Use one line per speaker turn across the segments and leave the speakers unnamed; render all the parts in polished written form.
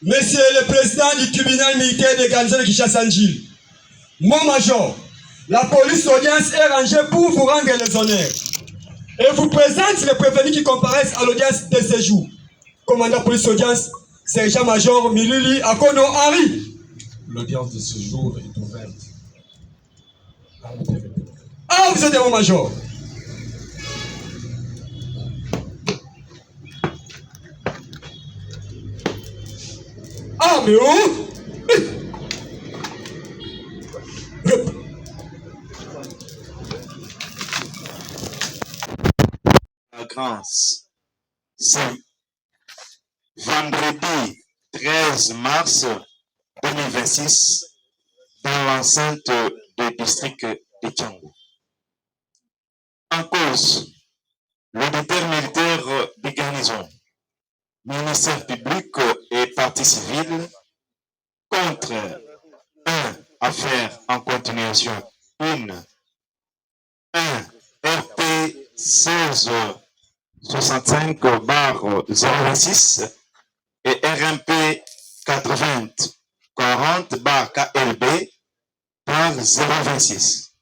Monsieur le président du tribunal militaire de garnison de Kinshasa-Njil, mon major, la police d'audience est rangée pour vous rendre les honneurs et vous présente les prévenus qui comparaissent à l'audience de ce jour. Commandant police d'audience, sergent-major Miluli Akono Henri.
L'audience de ce jour est ouverte.
Ah, vous êtes mon major. Ah, mais où?
La grâce, c'est vendredi 13 mars 2026 dans l'enceinte du district de Tchango. En cause, l'auditeur militaire de garnison, ministère public et partie civile contre 1 affaire en continuation 1 RP 1665/026 et RMP 8040/KLB par 026.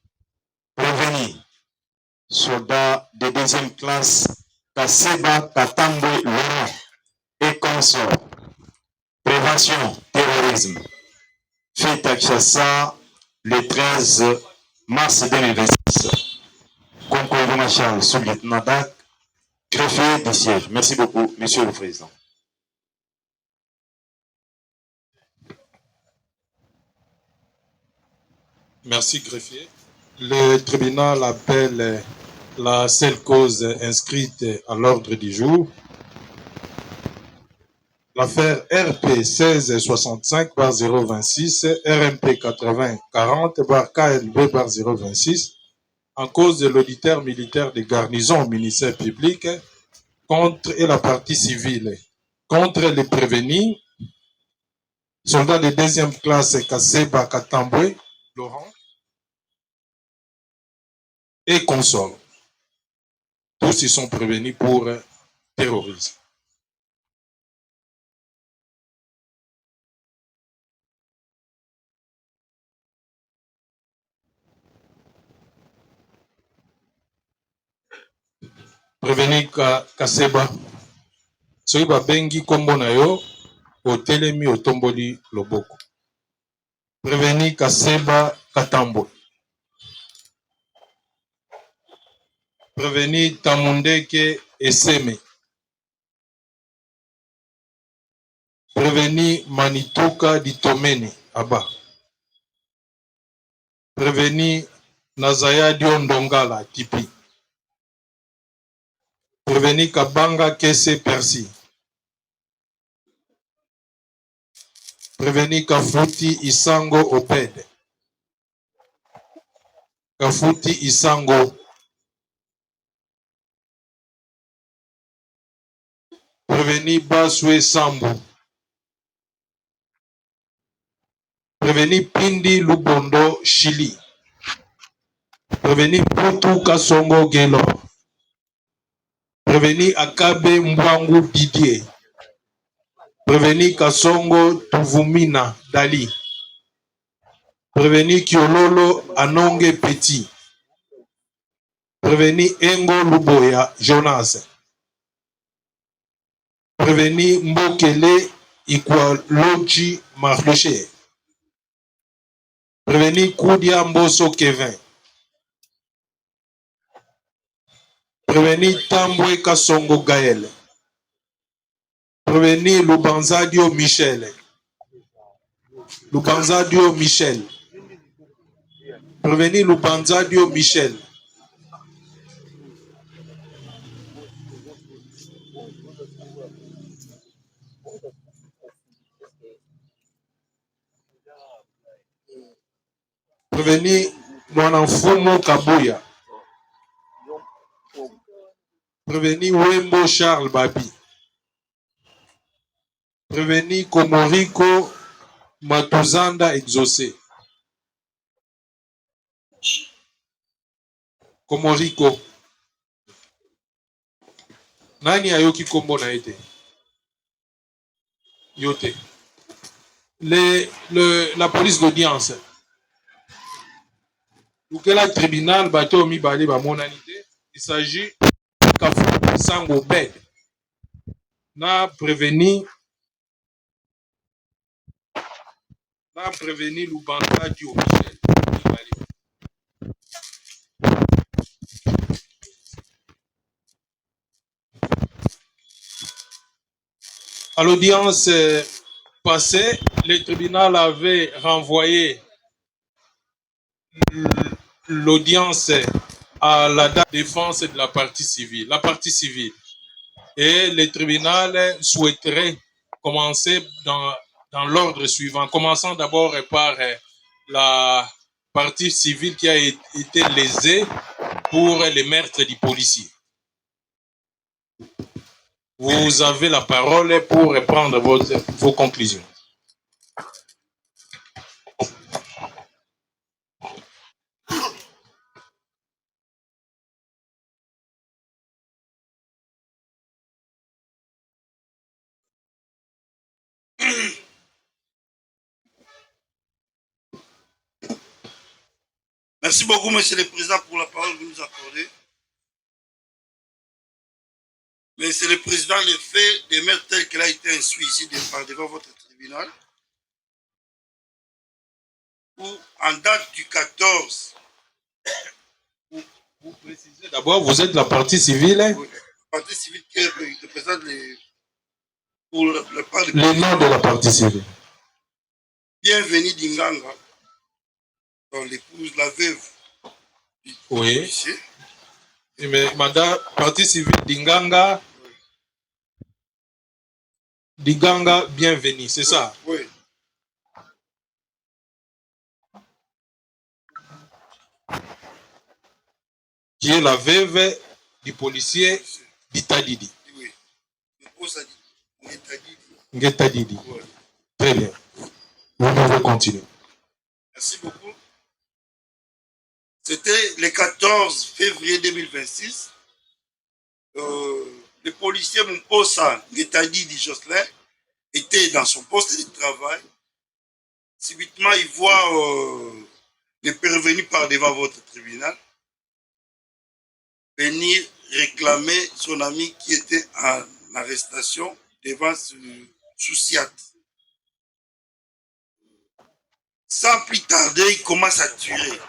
Prévenu, soldat de deuxième classe Kaseba Katambwe Laurent et consort. Prévention, terrorisme. Fait à Kinshasa le 13 mars 2026. Concours Machal, sous-lieutenant d'Ac, greffier du siège. Merci beaucoup, Monsieur le Président.
Merci, greffier. Le tribunal appelle la seule cause inscrite à l'ordre du jour. L'affaire RP 1665/026, RMP 8040/KLB/026, en cause de l'auditeur militaire de garnison au ministère public contre et la partie civile, contre les prévenus, soldats de deuxième classe Kaseba Katambwe, Laurent, et consorts. Tous ils sont prévenus pour terrorisme. Prévenu Kaseba, soki babengi kombo na yo, otelemi otomboli loboko. Prévenu Kaseba Katambwe. Prévenu Tamundeke Eseme. Prévenu Manituka Ditomene Aba. Prévenu Nazayadio Ndongala Tipi. Prévenu Kabanga Kese Persi. Prévenu Kafuti Isango Opede. Kafuti Isango. Prévenu Baswe Sambu. Prévenu Pindi Lubondo Chili. Prévenu Putu Kasongo Gelo. Prévenu Akabe Mbwangu Didier. Prévenu Kasongo Tuvumina Dali. Prévenu Kiololo Anonge Petit. Prévenu Engo Luboya Jonas. Prévenu Mbokele Ikwaloji Marleche. Prévenu Koudia Mboso Kevin. Prévenu Tambwe Kasongo Gaël. Prévenu Lubanzadio Michel. Lubanzadio Michel. Prévenu Lubanzadio Michel. Prévenu Mwanamfumo Kabuya. Prévenu Wembo Charles Babi. Prévenu Komoriko Matuzanda Exaucé. Komoriko. Nani ayoki kombo na ete? Yote. la police d'audience. Donc, le tribunal, il s'agit de Sango Bed. Na prévenu Lubanga du Michel. À l'audience passée, le tribunal avait renvoyé l'audience à la défense de la partie civile. Et le tribunal souhaiterait commencer dans l'ordre suivant, commençant d'abord par la partie civile qui a été lésée pour les meurtres du policier. Vous avez la parole pour reprendre vos conclusions.
Merci beaucoup, Monsieur le Président, pour la parole que vous nous accordez. Monsieur le Président, le fait de mettre tel qu'il a été instruit ici devant votre tribunal, où en date du 14,
vous précisez d'abord, vous êtes la partie civile.
Oui, la partie civile qui représente le
nom de la partie civile.
Bienvenue d'Inganga, l'épouse, la veuve.
Oui. Mais madame, partie civile d'Inganga, d'Inganga, bienvenue, c'est ça?
Oui.
Qui est la veuve du policier d'Itadidi.
Oui.
Ngetadidi. Oui. Très bien. Vous pouvez continuer.
Merci beaucoup. C'était le 14 février 2026. Le policier Mposa Ngetadidi Jocelyn était dans son poste de travail. Subitement, il voit les prévenus par devant votre tribunal venir réclamer son ami qui était en arrestation devant sous SIAT. Sans plus tarder, il commence à tuer.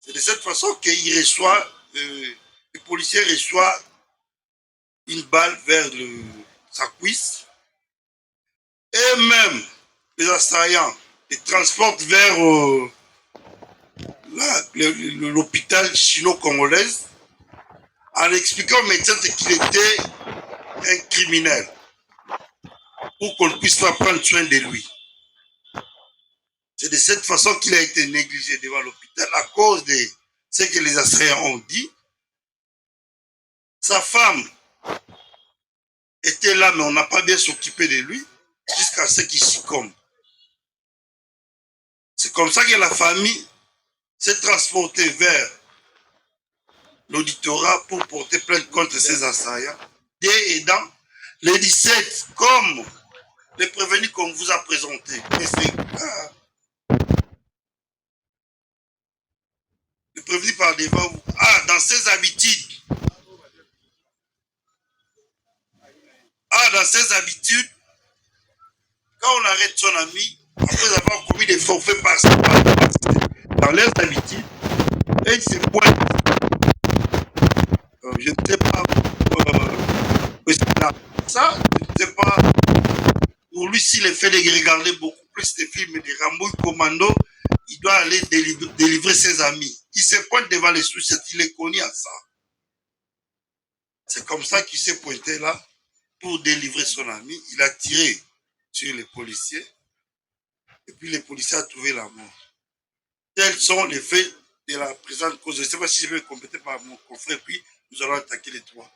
C'est de cette façon qu'il reçoit, le policier reçoit une balle vers sa cuisse. Et même les assaillants les transportent vers l'hôpital chino-congolaise en expliquant au médecin qu'il était un criminel pour qu'on puisse pas prendre soin de lui. C'est de cette façon qu'il a été négligé devant l'hôpital à cause de ce que les assaillants ont dit. Sa femme était là, mais on n'a pas bien s'occuper de lui jusqu'à ce qu'il succombe. C'est comme ça que la famille s'est transportée vers l'auditorat pour porter plainte contre ces assaillants. Dès aidant, les 17, comme les prévenus qu'on vous a présentés, les prévenus par devant vous, dans ses habitudes, dans ses habitudes, quand on arrête son ami, après avoir commis des forfaits dans leurs habitudes, et il se pointe. Je ne sais pas, ça, je ne sais pas, pour lui, s'il est fait de regarder beaucoup plus de films de Rambo Commando, il doit aller délivrer ses amis. Il se pointe devant les sous-chefs, il est connu à ça. C'est comme ça qu'il s'est pointé là pour délivrer son ami. Il a tiré sur les policiers et puis les policiers ont trouvé la mort. Tels sont les faits de la présente cause. Je ne sais pas si je vais compléter par mon confrère, puis nous allons attaquer les trois.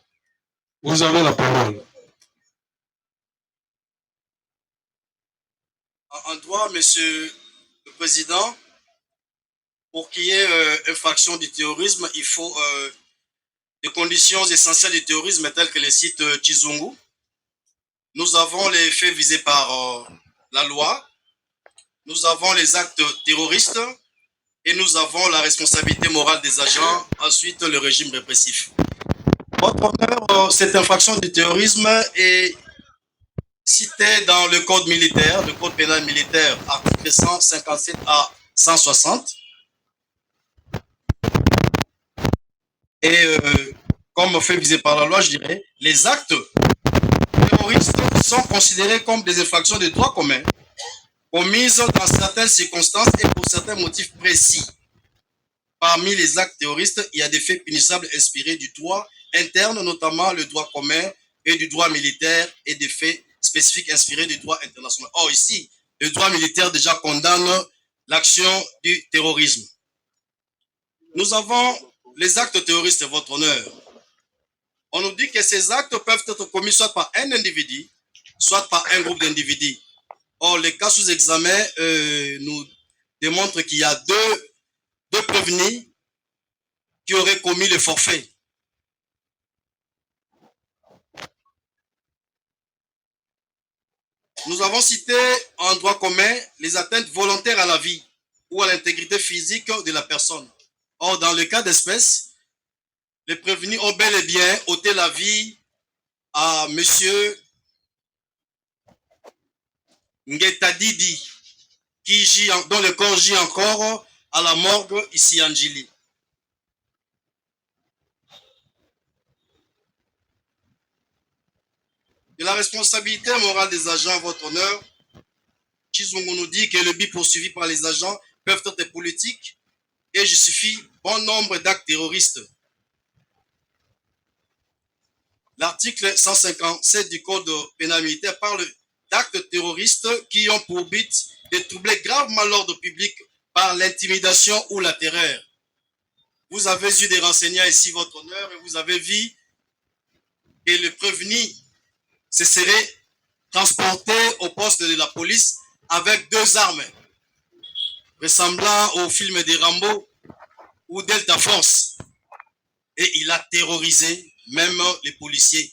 Vous avez la parole.
En droit, Monsieur le Président, pour qu'il y ait infraction du terrorisme, il faut des conditions essentielles du terrorisme telles que les sites Chizungu. Nous avons les faits visés par la loi, nous avons les actes terroristes et nous avons la responsabilité morale des agents, ensuite le régime répressif. Votre honneur, cette infraction du terrorisme est citée dans le code militaire, le code pénal militaire, article 157 à 160. Et comme fait viser par la loi, je dirais, les actes terroristes sont considérés comme des infractions de droit commun, commises dans certaines circonstances et pour certains motifs précis. Parmi les actes terroristes, il y a des faits punissables inspirés du droit interne, notamment le droit commun et du droit militaire, et des faits spécifiques inspirés du droit international. Or, ici, le droit militaire déjà condamne l'action du terrorisme. Nous avons les actes terroristes, votre honneur. On nous dit que ces actes peuvent être commis soit par un individu, soit par un groupe d'individus. Or, les cas sous examen nous démontrent qu'il y a deux prévenus qui auraient commis le forfait. Nous avons cité en droit commun les atteintes volontaires à la vie ou à l'intégrité physique de la personne. Or, dans le cas d'espèce, les prévenus ont bel et bien ôté la vie à monsieur Ngetadidi, dont le corps gît encore à la morgue ici en Djili. De la responsabilité morale des agents, votre honneur, Chizungu nous dit que le but poursuivi par les agents peuvent être politiques et justifie bon nombre d'actes terroristes. L'article 157 du Code pénal militaire parle d'actes terroristes qui ont pour but de troubler gravement l'ordre public par l'intimidation ou la terreur. Vous avez eu des renseignements ici, votre honneur, et vous avez vu que le prévenu se serait transporté au poste de la police avec 2 armes, ressemblant au film de Rambo ou Delta Force. Et il a terrorisé même les policiers.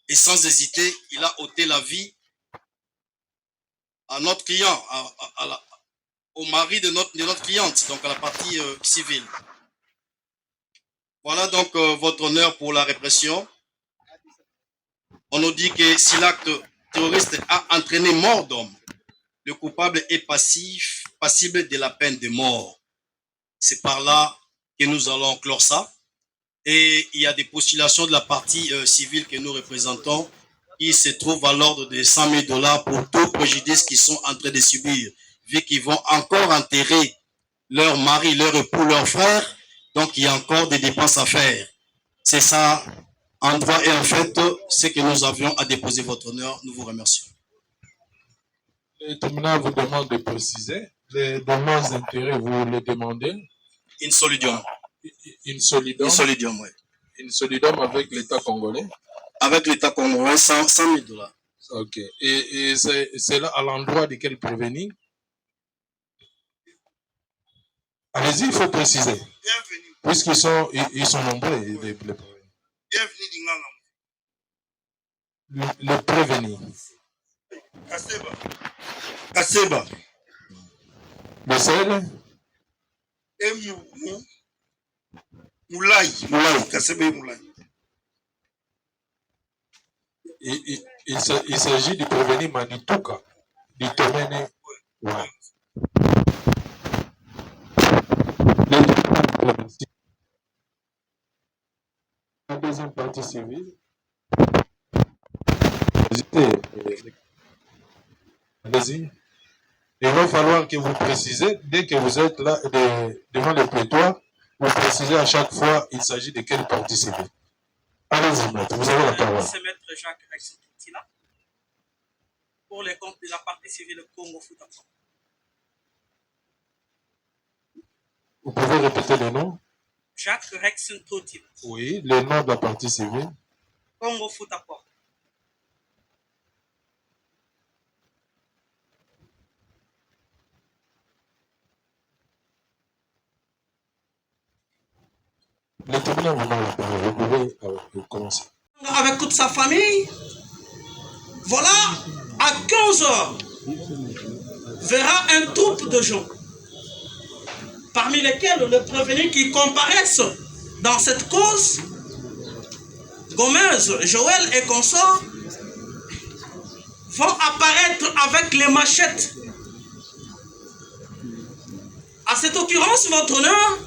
Et sans hésiter, il a ôté la vie à notre client, au mari de notre cliente, donc à la partie civile. Voilà donc votre honneur pour la répression. On nous dit que si l'acte terroriste a entraîné mort d'homme, le coupable est passible de la peine de mort. C'est par là que nous allons clore ça. Et il y a des postulations de la partie civile que nous représentons qui se trouvent à l'ordre de 100 000 $ pour tout préjudice qu'ils sont en train de subir, vu qu'ils vont encore enterrer leur mari, leur époux, leur frère. Donc, il y a encore des dépenses à faire. C'est ça, en droit et en fait, ce que nous avions à déposer, votre honneur. Nous vous remercions.
Le tribunal vous demande de préciser. Les dommages d'intérêt, vous les demandez.
In solidium.
In solidum.
In solidium, oui.
In solidum avec l'État congolais.
Avec l'État congolais, 100 000 $.
Ok. Et c'est là à l'endroit de quel prévenu? Allez-y, il faut préciser.
Bienvenue.
Puisqu'ils sont nombreux, les prévenus.
Bienvenue Dinganga.
Le prévenu.
Kaseba. Kaseba.
Le seul?
Et Moulay. Kaseba et Moulay.
Il s'agit du prévenu Manituka, du Tomene. Ouais. La deuxième partie civile. Allez-y. Il va falloir que vous précisez, dès que vous êtes là devant le prétoire, vous précisez à chaque fois il s'agit de quelle partie civile. Allez-y, maître, vous avez la parole.
C'est maître Jacques Rexentoutina pour les comptes de la partie civile Congo Foot.
Vous pouvez répéter le nom?
Jacques Rexentoutina.
Oui, le nom de la partie civile.
Congo Foot.
Le tribunal vous donne la parole. Vous pouvez commencer.
Avec toute sa famille, voilà, à 15 heures, verra un troupe de gens, parmi lesquels le prévenu qui comparaissent dans cette cause, Gomez, Joël et consorts, vont apparaître avec les machettes. À cette occurrence, votre honneur,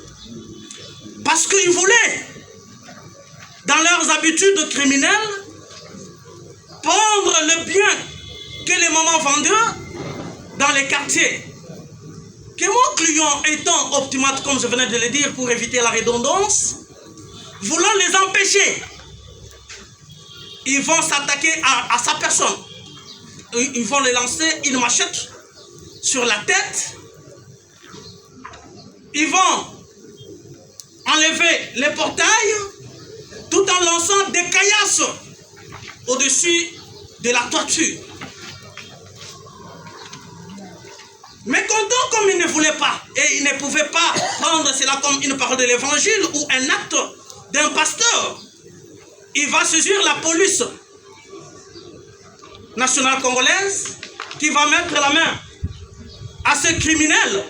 parce qu'ils voulaient, dans leurs habitudes criminelles, prendre le bien que les mamans vendeurs dans les quartiers. Que mon client étant optimate, comme je venais de le dire, pour éviter la redondance, voulant les empêcher, ils vont s'attaquer à sa personne. Ils vont lui lancer une machette sur la tête. Ils vont enlever les portails tout en lançant des caillasses au-dessus de la toiture. Mais content comme il ne voulait pas et il ne pouvait pas prendre cela comme une parole de l'évangile ou un acte d'un pasteur, il va saisir la police nationale congolaise qui va mettre la main à ces criminels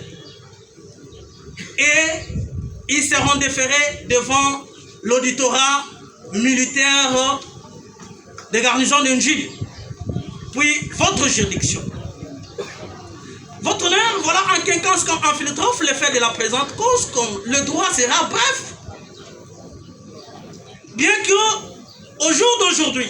et ils seront déférés devant l'auditorat militaire de garnison de Njili, puis votre juridiction. Votre honneur, voilà en quinquance comme en philosophe le fait de la présente cause, comme le droit sera bref. Bien que, au jour d'aujourd'hui,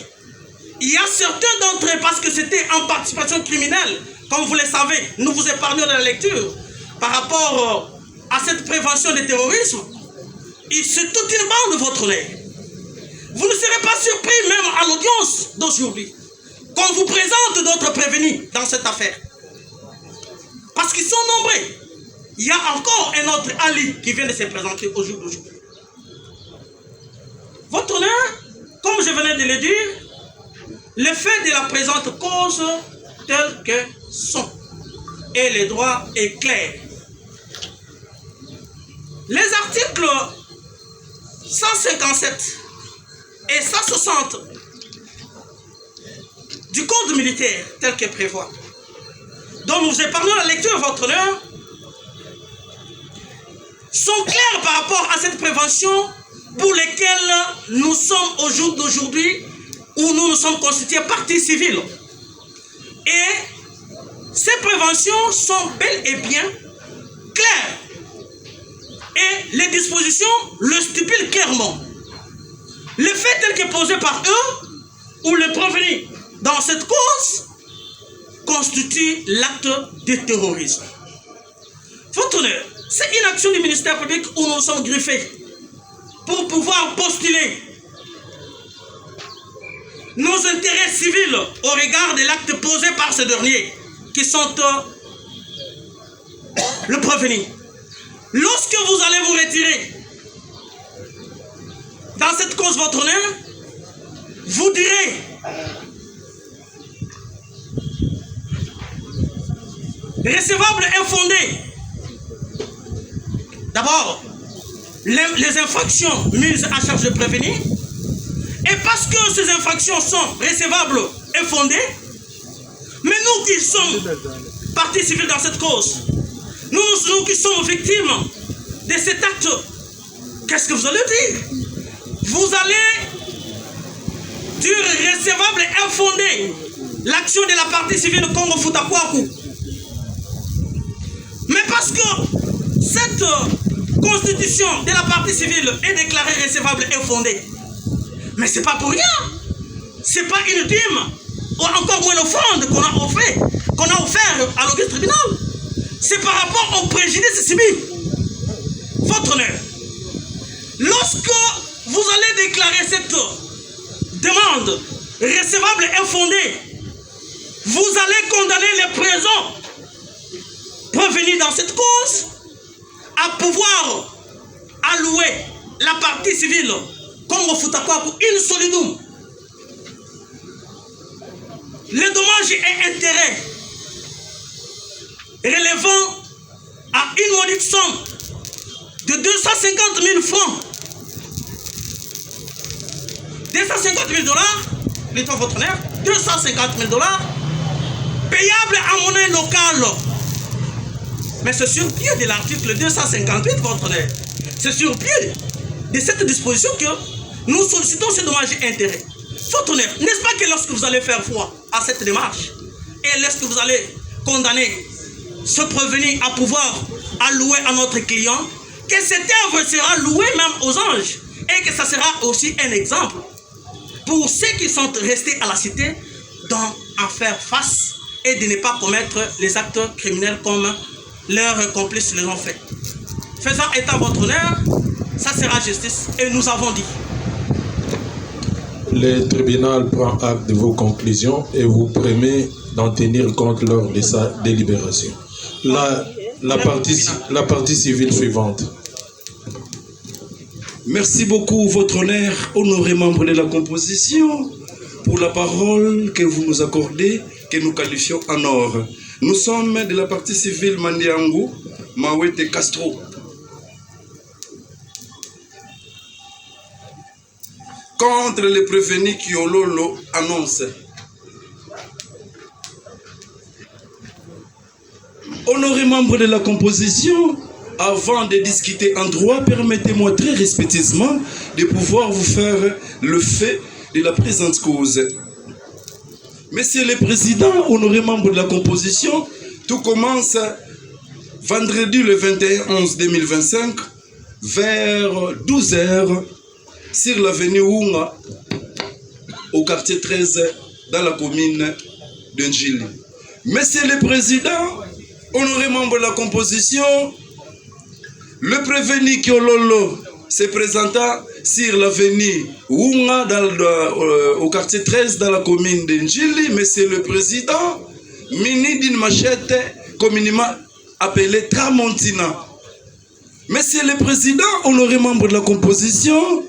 il y a certains d'entre eux, parce que c'était en participation criminelle, comme vous le savez, nous vous épargnons de la lecture, par rapport à cette prévention du terrorisme, c'est toute une bande de votre honneur. Vous ne serez pas surpris même à l'audience d'aujourd'hui, qu'on vous présente d'autres prévenus dans cette affaire. Parce qu'ils sont nombreux. Il y a encore un autre Ali qui vient de se présenter au jour d'aujourd'hui. Votre honneur, comme je venais de le dire, les faits de la présente cause tels que sont, et le droit est clair. Les articles 157 et 160 du Code militaire tel que prévoit, dont nous épargnons la lecture, votre honneur, sont clairs par rapport à cette prévention pour lesquelles nous sommes au jour d'aujourd'hui où nous nous sommes constitués partie civile. Et ces préventions sont bel et bien claires. Et les dispositions le stipulent clairement. Les faits tels que posés par eux ou les prévenus dans cette cause constitue l'acte de terrorisme. Votre honneur, c'est une action du ministère public où nous sommes griffés pour pouvoir postuler nos intérêts civils au regard de l'acte posé par ce dernier, qui sont le prévenu. Lorsque vous allez vous retirer dans cette cause, votre honneur, vous direz recevable infondé. D'abord, les infractions mises à charge de prévenu. Et parce que ces infractions sont recevables et fondées, mais nous qui sommes partie civile dans cette cause, nous qui sommes victimes de cet acte, qu'est-ce que vous allez dire? Vous allez dire recevable et infondé l'action de la partie civile Congo Futakwaku. Mais parce que cette constitution de la partie civile est déclarée recevable et fondée, mais c'est pas pour rien. C'est pas une dîme, ou encore moins l'offrande qu'on a offert à l'auguste tribunal. C'est par rapport au préjudice subi. Votre honneur, lorsque vous allez déclarer cette demande recevable et infondée, vous allez condamner les présents prévenus dans cette cause à pouvoir allouer la partie civile Congo Futakwaku une solidum. Les dommages et intérêts relevant à une maudite somme de 250 000 francs, 250 000 $, plutôt votre honneur, 250 000 $, payables en monnaie locale Mais c'est sur pied de l'article 258, votre honneur. C'est sur pied de cette disposition que nous sollicitons ce dommage et intérêt. Votre honneur, n'est-ce pas que lorsque vous allez faire foi à cette démarche, et lorsque vous allez condamner ce prévenu à pouvoir allouer à notre client, que cette œuvre sera louée même aux anges, et que ça sera aussi un exemple pour ceux qui sont restés à la cité d'en faire face et de ne pas commettre les actes criminels comme leurs complices les ont fait. Faisant état votre honneur, ça sera justice, et nous avons dit.
Le tribunal prend acte de vos conclusions et vous promet d'en tenir compte lors de sa délibération. La partie civile suivante.
Merci beaucoup, votre honneur, honoré membre de la composition, pour la parole que vous nous accordez, que nous qualifions en or. Nous sommes de la partie civile Mandiangu, Mawete Castro. Contre les prévenus qui Ololo annonce. Honoré membre de la composition, avant de discuter en droit, permettez-moi très respectueusement de pouvoir vous faire le fait de la présente cause. Monsieur le Président, honoré membre de la composition, tout commence vendredi le 21/11/2025 vers 12h sur l'avenue Ounga au quartier 13 dans la commune de Njili. Monsieur le Président, honoré membre de la composition, le prévenu Kiololo se présenta sur l'avenue Ounga au quartier 13 dans la commune de Njili. Monsieur le Président, muni d'une machette communément appelée Tramontina. Monsieur le Président, honoré membre de la composition,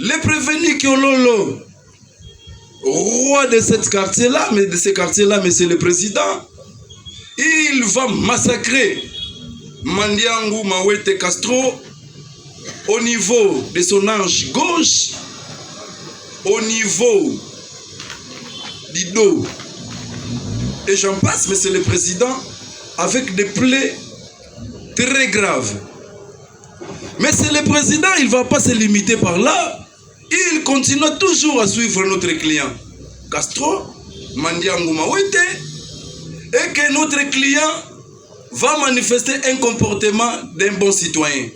le prévenu Kiololo, roi de ce quartier-là, Monsieur le Président, il va massacrer Mandiangu Mawete Castro au niveau de son hanche gauche, au niveau du dos. Et j'en passe, Monsieur le Président, avec des plaies très graves. Monsieur le Président, il ne va pas se limiter par là. Il continue toujours à suivre notre client Castro, Mandiangu Mawete, et que notre client va manifester un comportement d'un bon citoyen.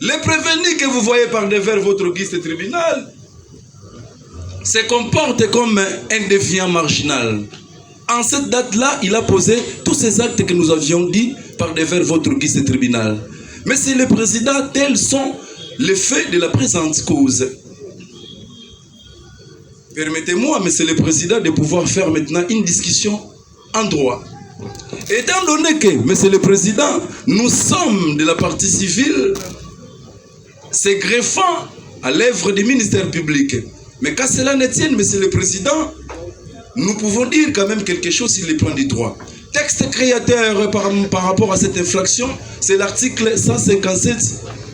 Le prévenu que vous voyez par devers votre guise de tribunal se comporte comme un défiant marginal. En cette date-là, il a posé tous ces actes que nous avions dit par devers votre guise de tribunal. Monsieur le Président, tels sont les faits de la présente cause. Permettez-moi, Monsieur le Président, de pouvoir faire maintenant une discussion en droit. Étant donné que, Monsieur le Président, nous sommes de la partie civile, c'est greffant à l'œuvre du ministère public. Mais quand cela ne tienne, Monsieur le Président, nous pouvons dire quand même quelque chose sur les plans du droit. Texte créateur par rapport à cette infraction, c'est l'article 157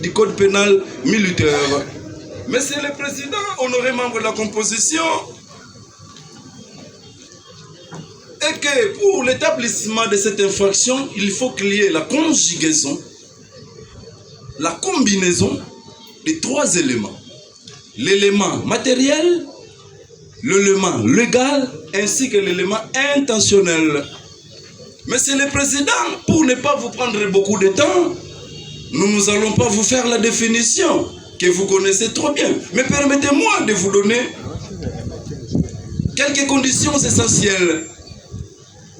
du Code pénal militaire. Monsieur le Président, honoré membre de la composition, et que pour l'établissement de cette infraction, il faut qu'il y ait la conjugaison, la combinaison de trois éléments. L'élément matériel, l'élément légal, ainsi que l'élément intentionnel. Monsieur le Président, pour ne pas vous prendre beaucoup de temps, nous n'allons pas vous faire la définition que vous connaissez trop bien. Mais permettez-moi de vous donner quelques conditions essentielles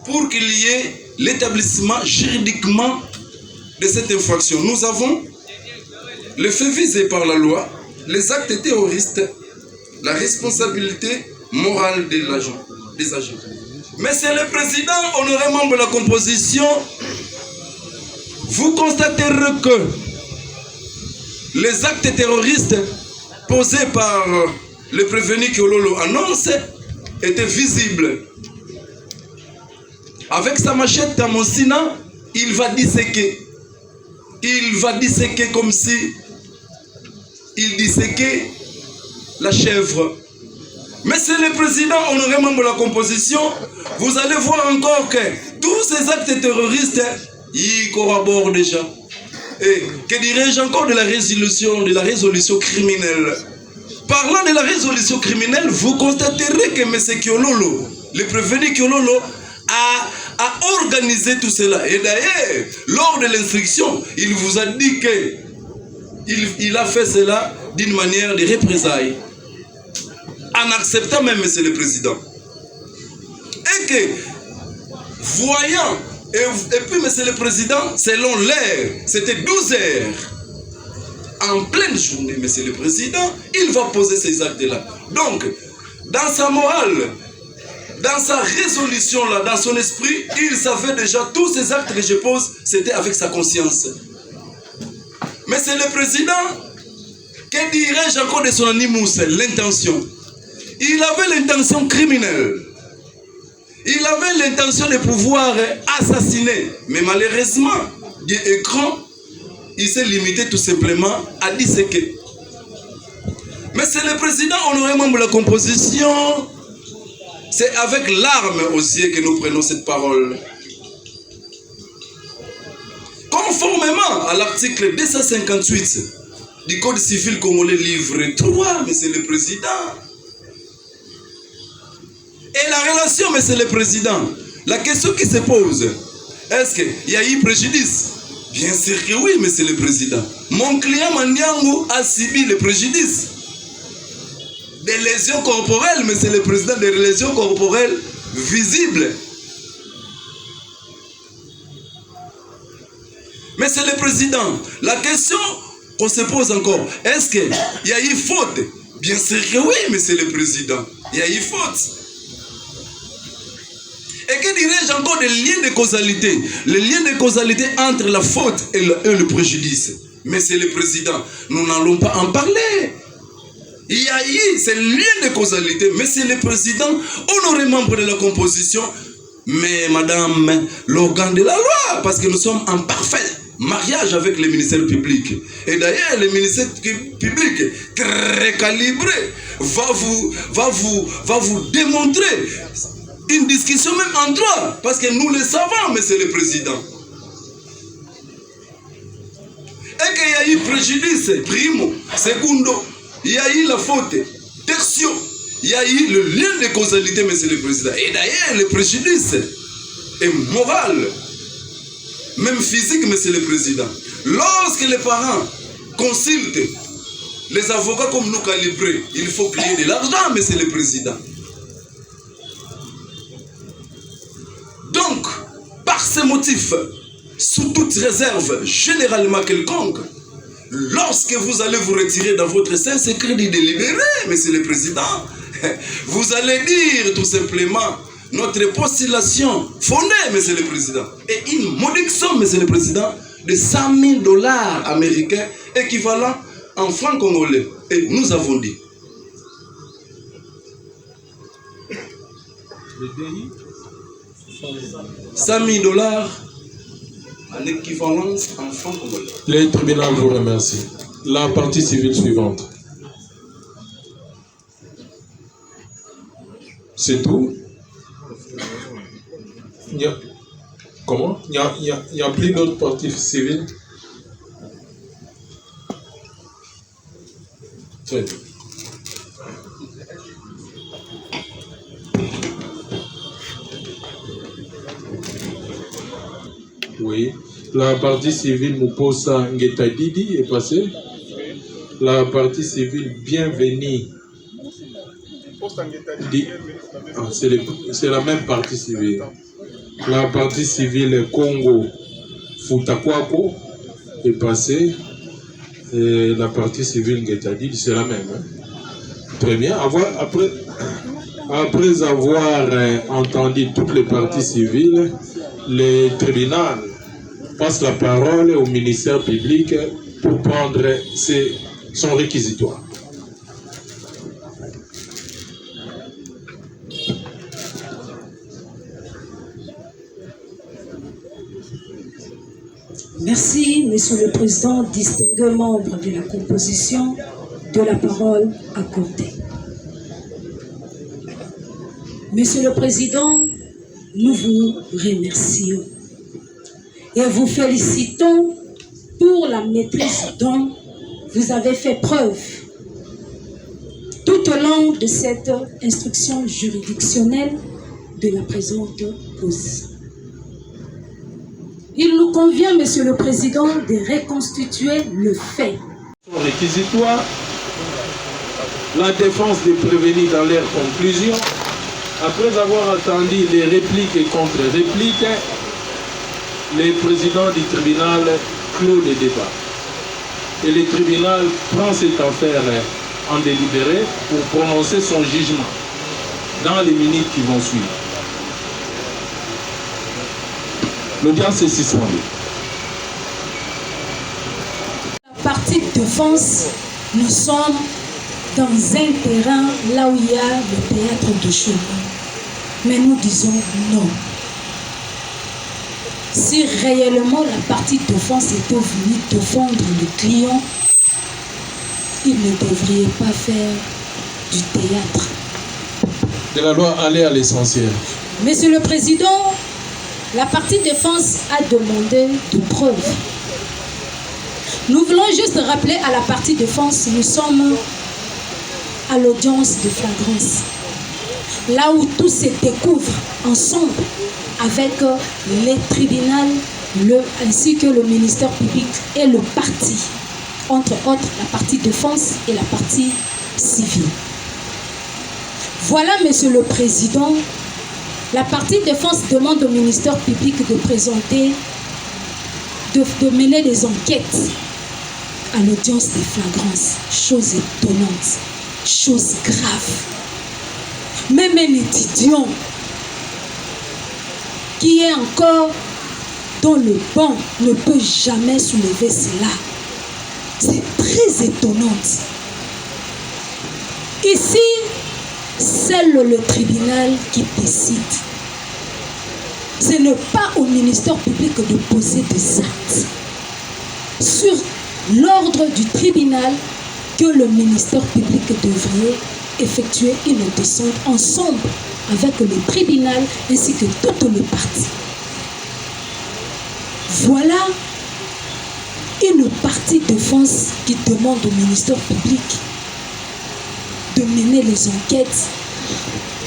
pour qu'il y ait l'établissement juridiquement de cette infraction. Nous avons le fait visé par la loi, les actes terroristes, la responsabilité morale des agents. Monsieur le Président, honoré membre de la composition, vous constaterez que les actes terroristes posés par le prévenu Kiololo annonce étaient visibles. Avec sa machette Tamonsina, il va disséquer. Il va disséquer comme si il disséquait la chèvre. Monsieur le Président, honoré membre de la composition, vous allez voir encore que tous ces actes terroristes, ils corroborent déjà. Et que dirais-je encore de la résolution criminelle? Parlant de la résolution criminelle, vous constaterez que M. Kiololo, le prévenu Kiololo, a organisé tout cela. Et d'ailleurs, lors de l'instruction, il vous a dit que il a fait cela d'une manière de représailles, en acceptant même, M. le Président. Et que, voyant, et puis, M. le Président, selon l'heure, c'était 12 heures. En pleine journée, M. le Président, il va poser ces actes-là. Donc, dans sa morale, dans sa résolution-là, dans son esprit, il savait déjà tous ces actes que je pose, c'était avec sa conscience. Mais c'est le Président, que dirais-je encore de son animus, l'intention. Il avait l'intention criminelle. Il avait l'intention de pouvoir assassiner. Mais malheureusement, Dieu est grand. Il s'est limité tout simplement à disséquer. Mais c'est le président honoré membre de la composition. C'est avec larmes aussi que nous prenons cette parole. Conformément à l'article 258 du Code civil congolais livre 3, Monsieur le Président. Et la relation, Monsieur le Président, la question qui se pose, est-ce qu'il y a eu préjudice? Bien sûr que oui, Monsieur le Président. Mon client Mandiango a subi le préjudice. Des lésions corporelles, Monsieur le Président, des lésions corporelles visibles. Monsieur le Président, la question qu'on se pose encore, est-ce qu'il y a eu faute? Bien sûr que oui, Monsieur le Président. Il y a eu faute. Et que dirais-je encore des liens de causalité? Les liens de causalité entre la faute et le préjudice. Monsieur le Président, nous n'allons pas en parler. Il y a eu ces liens de causalité. Monsieur le Président, honoré membre de la composition, mais Madame, l'organe de la loi, parce que nous sommes en parfait mariage avec le ministère public. Et d'ailleurs, le ministère public, très calibré, va vous démontrer une discussion même en droit, parce que nous le savons, Monsieur le Président. Et qu'il y a eu préjudice, primo, secundo, il y a eu la faute, tertio, il y a eu le lien de causalité, Monsieur le Président. Et d'ailleurs, le préjudice est moral, même physique, Monsieur le Président. Lorsque les parents consultent les avocats comme nous calibrés, il faut qu'il y ait de l'argent, Monsieur le Président. Donc, par ces motifs, sous toute réserve, généralement quelconque, lorsque vous allez vous retirer dans votre sein secret délibéré, Monsieur le Président, vous allez dire tout simplement notre postulation fondée, Monsieur le Président, et une modique somme, Monsieur le Président, de 100 000 $ américains, équivalent en francs congolais. Et nous avons dit. Le DI 100 000 $ en équivalence en francs congolais.
Le tribunal vous remercie. La partie civile suivante. C'est tout? Comment? Il n'y a plus d'autres parties civiles? Très bien. Oui. La partie civile Muposa Ngetadidi est passée. La partie civile Bienvenue. C'est la même partie civile. La partie civile Congo Futakwako est passée. Et la partie civile Ngetadidi, c'est la même. Hein? Très bien. Après avoir entendu toutes les parties civiles, le tribunal passe la parole au ministère public pour prendre son réquisitoire.
Merci, Monsieur le Président, distingués membres de la composition, de la parole accordée. Monsieur le Président, nous vous remercions et vous félicitons pour la maîtrise dont vous avez fait preuve tout au long de cette instruction juridictionnelle de la présente cause. Il nous convient, Monsieur le Président, de reconstituer le fait.
Réquisitoire, la défense des prévenus dans leurs conclusions, après avoir attendu les répliques et contre-répliques, le président du tribunal clôt le débat. Et le tribunal prend cette affaire en délibéré pour prononcer son jugement dans les minutes qui vont suivre. L'audience est suspendue.
La partie de défense, nous sommes dans un terrain là où il y a le théâtre de chemin. Mais nous disons non. Si réellement la partie de défense était venue défendre le client, il ne devrait pas faire du théâtre.
De la loi, aller à l'essentiel.
Monsieur le Président, la partie défense a demandé de preuves. Nous voulons juste rappeler à la partie défense, nous sommes à l'audience de flagrance. Là où tout se découvre ensemble avec les tribunaux ainsi que le ministère public et le parti. Entre autres, la partie défense et la partie civile. Voilà, Monsieur le Président, la partie défense demande au ministère public de présenter, de mener des enquêtes à l'audience des flagrances. Chose étonnante, chose grave. Même un étudiant qui est encore dans le banc ne peut jamais soulever cela. C'est très étonnant. Ici, seul le tribunal qui décide. Ce n'est pas au ministère public de poser des actes. Sur l'ordre du tribunal que le ministère public devrait effectuer une descente ensemble avec le tribunal ainsi que toutes les parties. Voilà une partie de défense qui demande au ministère public de mener les enquêtes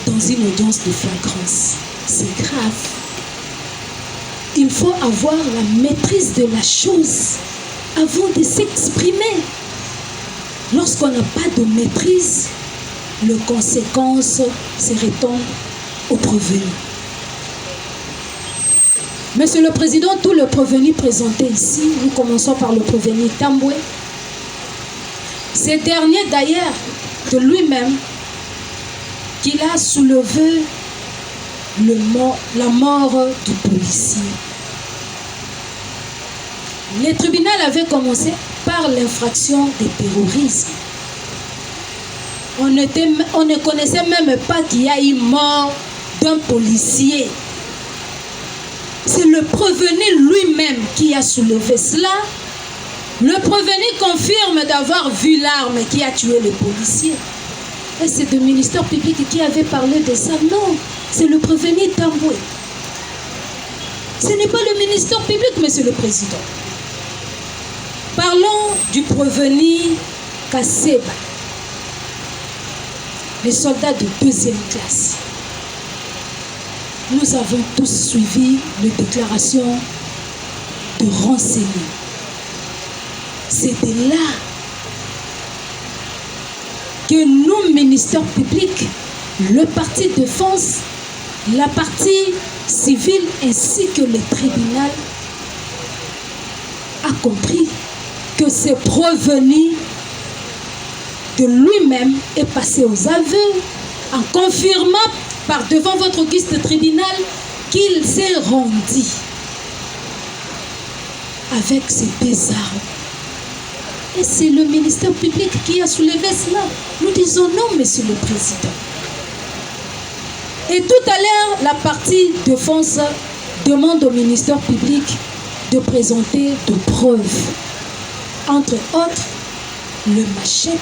dans une audience de flagrance. C'est grave. Il faut avoir la maîtrise de la chose avant de s'exprimer. Lorsqu'on n'a pas de maîtrise, les conséquences se retombent aux prévenus. Monsieur le Président, tous les prévenus présentés ici, nous commençons par le prévenu Tamboué. Ce dernier d'ailleurs, de lui-même, qu'il a soulevé la mort du policier. Le tribunal avait commencé par l'infraction de terrorisme. On ne connaissait même pas qu'il y a eu mort d'un policier. C'est le prévenu lui-même qui a soulevé cela. Le prévenu confirme d'avoir vu l'arme qui a tué le policier. Et c'est le ministère public qui avait parlé de ça. Non, c'est le prévenu Tamboué. Ce n'est pas le ministère public, Monsieur le Président. Parlons du prévenu Kaseba, les soldats de 2e classe. Nous avons tous suivi les déclarations de renseignement. C'était là que nous, ministère public, le parti de défense, la partie civile ainsi que le tribunal a compris que ce prévenu de lui-même est passé aux aveux en confirmant par devant votre auguste tribunal qu'il s'est rendu avec ses 2 armes. Et c'est le ministère public qui a soulevé cela. Nous disons non, Monsieur le Président. Et tout à l'heure, la partie défense demande au ministère public de présenter de preuves. Entre autres, le machette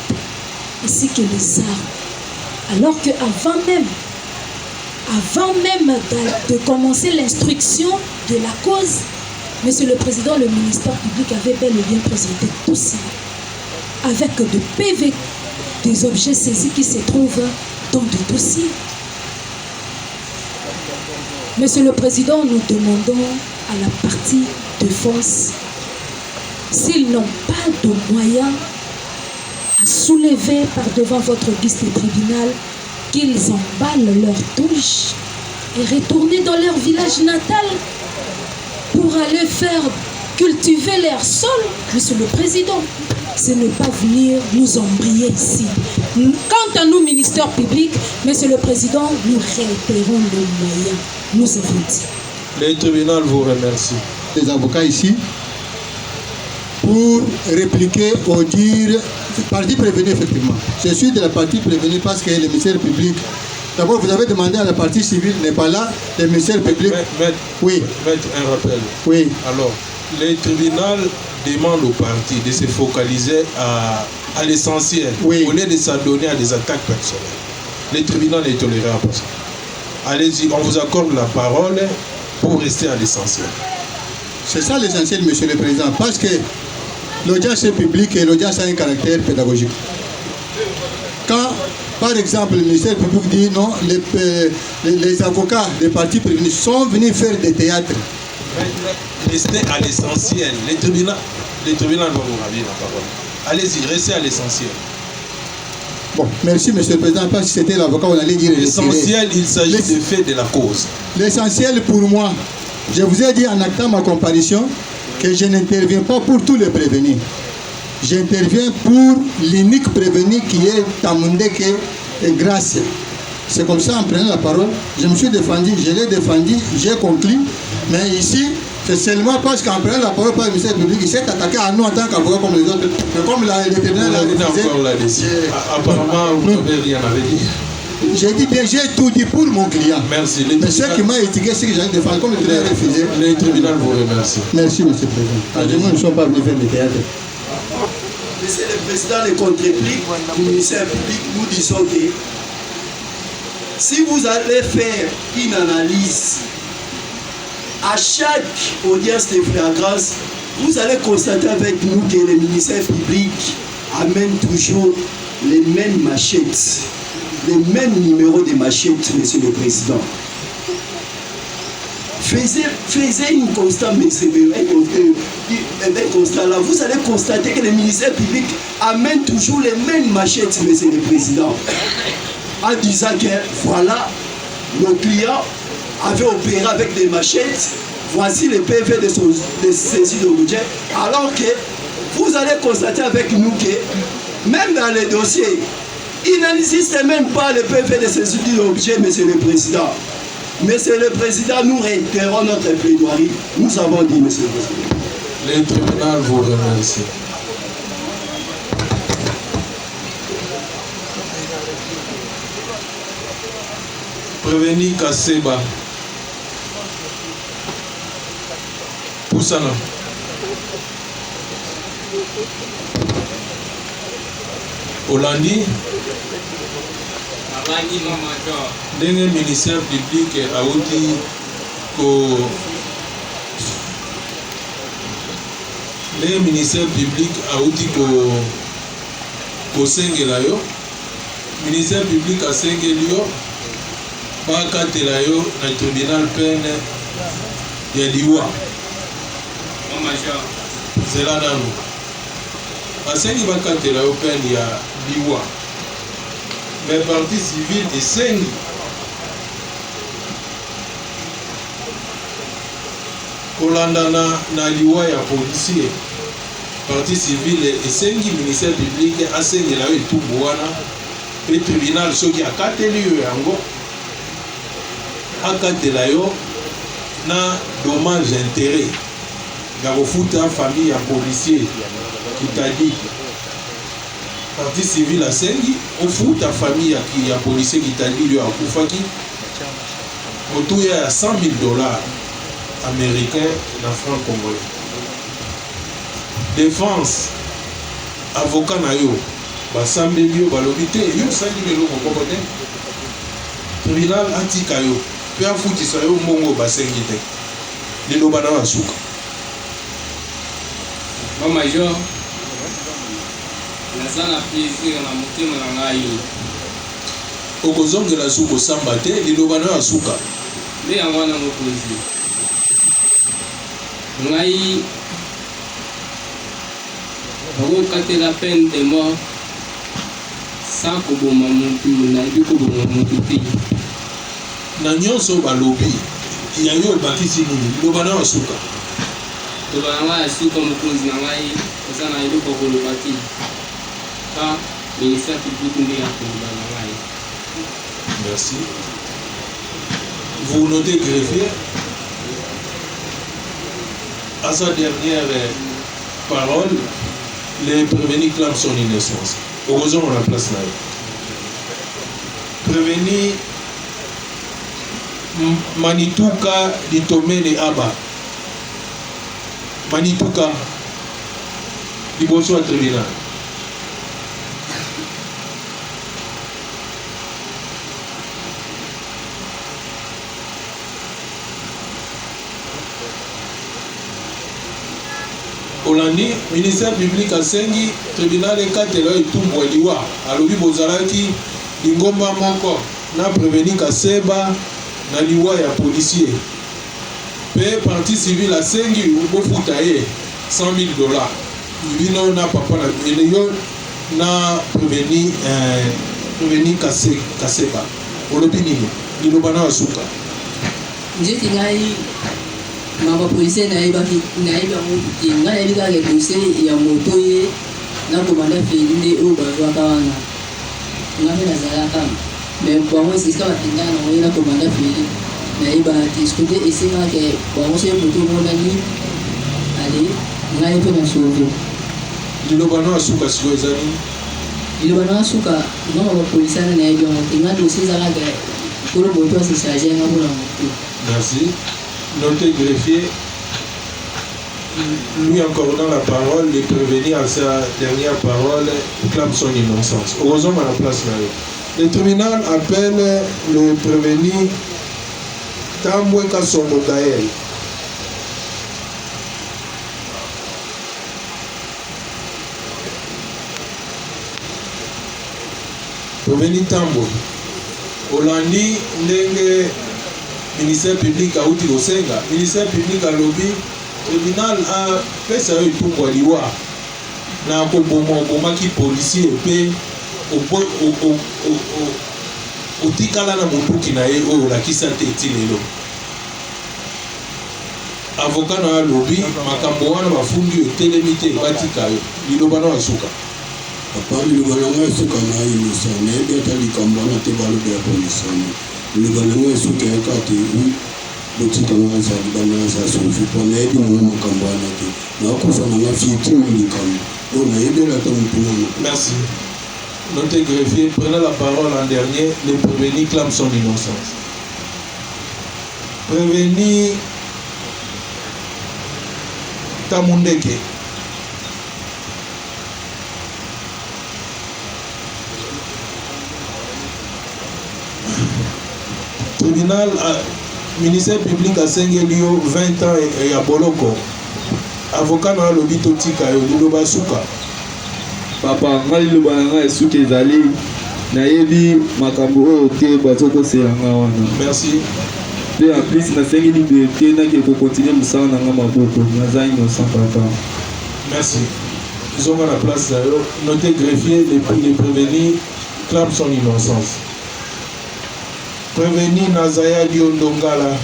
ainsi que les armes. Alors qu'avant même, avant même de commencer l'instruction de la cause, Monsieur le Président, le ministère public avait bel et bien présenté tout ça, avec de PV, des objets saisis qui se trouvent dans des dossiers. Monsieur le Président, nous demandons à la partie défense, s'ils n'ont pas de moyens à soulever par devant votre guiste tribunal, qu'ils emballent leurs touches et retournent dans leur village natal pour aller faire cultiver leur sol. Monsieur le Président, ce n'est pas venir nous embrayer ici. Quant à nous, ministère public, Monsieur le Président, nous réitérons les moyens. Nous avons dit.
Le tribunal vous remercie.
Les avocats ici, pour répliquer au dire, partie prévenue effectivement. Je suis de la partie prévenue parce que le ministère public, d'abord vous avez demandé à la partie civile n'est pas là, le ministère public. Oui.
Mettre un rappel.
Oui.
Alors, le tribunal demande au parti de se focaliser à l'essentiel,
oui,
au lieu de s'adonner à des attaques personnelles. Le tribunal est tolérant pour ça. Allez-y, on vous accorde la parole pour rester à l'essentiel.
C'est ça l'essentiel, Monsieur le Président, parce que l'audience est publique et l'audience a un caractère pédagogique. Quand, par exemple, le ministère public dit non, les avocats des partis prévenus sont venus faire des théâtres.
Restez à l'essentiel. Le tribunal va vous ravir la parole. Allez-y, restez à l'essentiel.
Bon, merci Monsieur le Président, parce que c'était l'avocat, on allait dire...
L'essentiel, il s'agit des faits de la cause.
L'essentiel pour moi, je vous ai dit en actant ma comparution que je n'interviens pas pour tous les prévenus. J'interviens pour l'unique prévenu qui est Tamundeke et Gracia. C'est comme ça, en prenant la parole, je me suis défendu, je l'ai défendu, j'ai conclu, mais ici, c'est seulement parce qu'en prenant la parole par le ministère public, il s'est attaqué à nous en tant qu'avocat comme les autres. Mais comme le tribunal a refusé...
Apparemment, vous n'avez rien à dire.
J'ai dit bien, j'ai tout dit pour mon client.
Merci.
Mais ce qui m'a étigué, c'est que j'allais défendre comme le tribunal a refusé.
Le tribunal vous remercie.
Merci, Monsieur le Président. Nous ne sommes pas venus faire des théâtres.
Monsieur le Président, les contre-répliques du ministère public, nous disons que si vous allez faire une analyse à chaque audience de flagrance, vous allez constater avec nous que le ministère public amène toujours les mêmes machettes, les mêmes numéros de machettes, Monsieur le Président. Faisez une constante, un constat là, vous allez constater que le ministère public amène toujours les mêmes machettes, Monsieur le Président, en disant que voilà, nos clients avaient opéré avec des machettes, voici les PV de saisie d'objet, alors que vous allez constater avec nous que même dans les dossiers, il n'existe même pas le PV de saisie d'objet, Monsieur le Président. Monsieur le Président, nous réitérons notre plaidoirie. Nous avons dit, Monsieur le Président.
Le tribunal vous remercie. Prévenu Kaseba. Poussana. Hollandi. Ndenge ministère public auti kosengela yo, ministère public asengeli yo bakatela yo na tribunal peine ya liwa zela nanu asengi bakatela yo peine ya liwa. Mais partie civile esengi kolanda na liwa ya policier. Partie civile esengi ministère public asengela yo etumbu wana pe tribunal soki akateli yo yango akatela yo na dommage intérêt ya kofuta famille ya policier kitadi. Partie civile asengi ofuta famille ya policier kitadi yo akufaki motuya ya $100,000 américains na franc congolais. Défense avocat na yo basambeli yo balobi te yo osali eloko moko te. tribunal atika yo mpe afutisa yo mbongo basengi te liloba na basuka
bamajor naza na plaisir na motema na ngai
okozongela su kosamba te liloba na basuka
nde yango wana mokonzi ngai bakokatela peine de mort sans koboma motu nayebi koboma motu te
na nyonso balobi ya yo ebakisi nini liloba na basuka
loba na ngai ya suka mokonzi na ngai eza na eloko koloba te ka ministère public nde ya koloba na ngai.
Merci. Vous notez greffier à sa dernière parole, les prévenus clament son innocence. Heureusement, on la place là. Prévenu Manituka Litomene Aba. Manituka Liboso à tribunal. Olandi, ministère public asengi tribunal ekatela etumbu liwa alobi bozalaki lingomba moko na prévenu kaseba na liwa ya policier pe partie civile asengi bofuta ye $100,000 bino na papa na yo na prévenu kaseba olobi nini liloba na basuka
njeti ngai mama policier nayebi yango te ngai nayebi kaka dossier ya moto ye na komanda feli nde oyo bazwaka wana nga mpe nazalaka mais bango esika batengana nango ye na komanda feli nayebaka te sokote esengaka bango so ye moto emonani ale ngai mpe na sauve
liloba na basuka sikoyo eza nini
liloba na basuka nga bapolisier ana nayebi yango te nga dossier ezalaka kolo moto asecharge yanga mpona moto.
Merci. Notez greffier, lui encore dans la parole, le prévenu à sa dernière parole clame son innocence. Heureusement à la place là. Le tribunal appelle le prévenu Tambwe Kasongo Gaël. Prévenu Tambwe. Olandi ndenge ministère public a outi kosenga ministère public a lobby tribunal a pesa yo etumbu ya liwa na kobomaki policier pe otikala na monduki na ye oyo olakisa te eti lelo avocat na lobby makambo wana bafundi etelemi te batika yo liloba na basuka
apart liloba nango esuka na innocent nayebi ata likambo wana te balobi ya polisani liloba nango esuka yaka te botika nga eza libana eza sofi mpo nayebi nango makambo wana te nakofa nanga fietime likambo oyo nayebeli ata mopina moko.
Merci. Notez greffier, prenez la parole en dernier, le prévenu clame son innocence. Prévenu Tamundeke. Tribunal, ministère public a sengeli yo 20 ans et à Boloko. Avocat na lobi totika yo liloba suka.
Papa ngai liloba nanga esuki ezali nayebi makambo oyo te bazokoselanga wana.
Merci.
Pe en plus nasengi liberté naki ekokontinue mosala nanga maboko naza innocent papa.
Merci. Ils ont la place d'ailleurs. Notez greffier, les prévenus clament son innocence. Prévenu Nazaya Diondongala.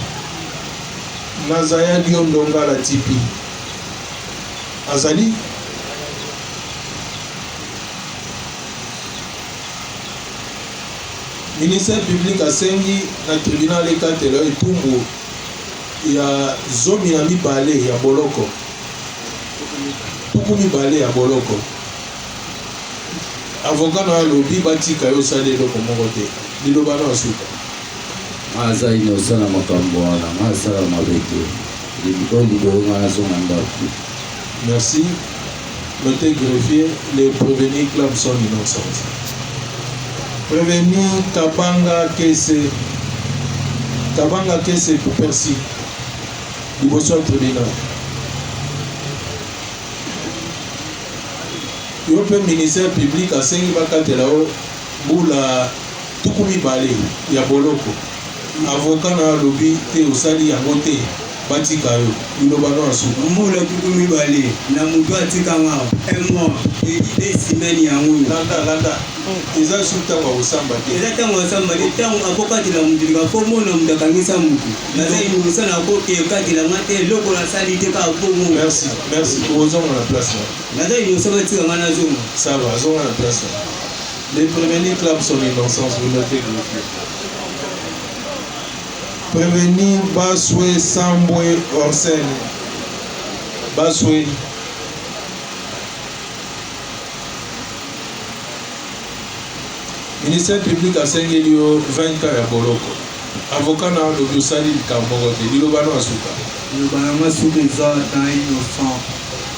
Nazaya Diondongala Tipi. Azali. Ministère public a sengi na tribunal ekatela etumbu ya zomi na mibale ya boloko. Tuku mibale ya boloko. Avocat na lobi batika yo sale eloko moko te. Liloba na suka.
Aza innocent na makambo wana, masala mabe te. Liboyo azonga ndako.
Merci. Notez greffier, les prévenus clament son innocence. Prévenu Kabanga Kese. tabanga kese pour persi liboso ya tribunal yo mpe ministère public asengi bakatela yo mbula tuku mibale ya boloko avocat na alobi te osali yango te batika yo liloba no asuka
mbula tuku mibale na moto atikanga emo esimeni yango
landa eza su ntango akosamba te
eza ntango akosamba te ntango akokatela motu fo mona moto akangisa motu naza inosana akokatela te eloko nasali te kaka bongo
merci ozonga na place
naza inosa batikanga nazonga
ça va azonga na place les prévenus clament son innocence vous notez prévenir Baswe Sambwe Orsen Baswe ministère public asengeli yo 20 ans ya boloko avocat na lobi osali likambo moko te liloba no asuka
liloba na masuka eza na innocent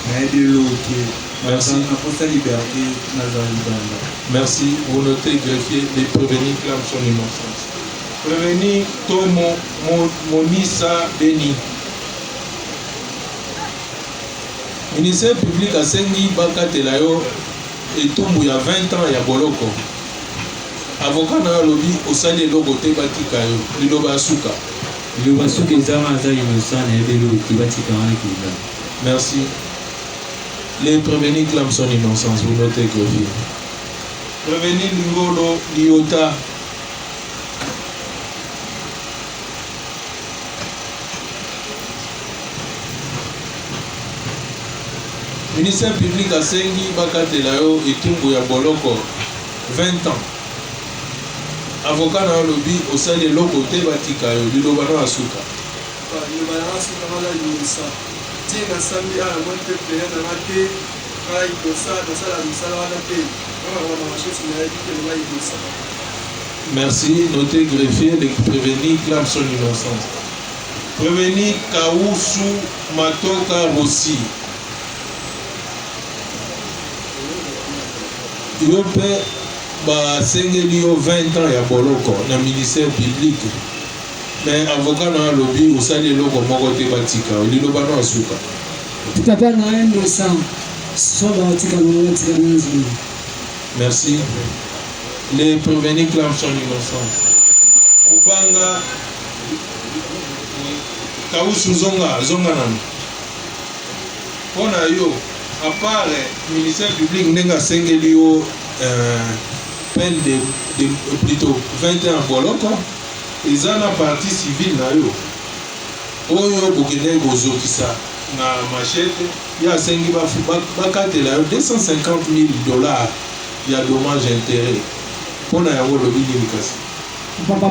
nayebi eloke naposa liberté naza libanda
merci vous notez greffier les prévenir clament son innocence prévenir to Monissa Beni ministère public asengi bakatela yo etumbu ya 20 ans ya boloko avocat na alobi osali eloko te batika yo liloba asuka
ezanga aza innocent nayebi eloki batika wana kila
merci les prévenus clament son innocence vous notez greffier prévenir Lingolo Liota ministère public asengi bakatela yo etumbu ya boloko 20 ans avocat na alobi osali eloko te batika yo liloba na asuka
liloba na asuka mala lilosa tie nasambi ala moni mpe pene nanga te kala lilosa nasala misala wana te kaka machesi nayebi te loba lilosa
merci notez greffier les prévenir clament son innocence prévenir Kausu Matoka Rossi yo mpe basengeli yo 20 ans ya boloko na ministère public mais avocat na alobi osali eloko moko te batika liloba no asuka
tata na innocent so batika batika nazo
merci les prévenus clament son innocence kubanga Kausu zonga nanu mpona yo à part ministère public ndenge asengeli yo peine de plutôt 20 ans boloko eza na partie civile na yo oyo bokende kozokisa na machete ya asengi bakatela yo 250 000 $ ya dommage intérêt mpona yango lobi nini kasi
papa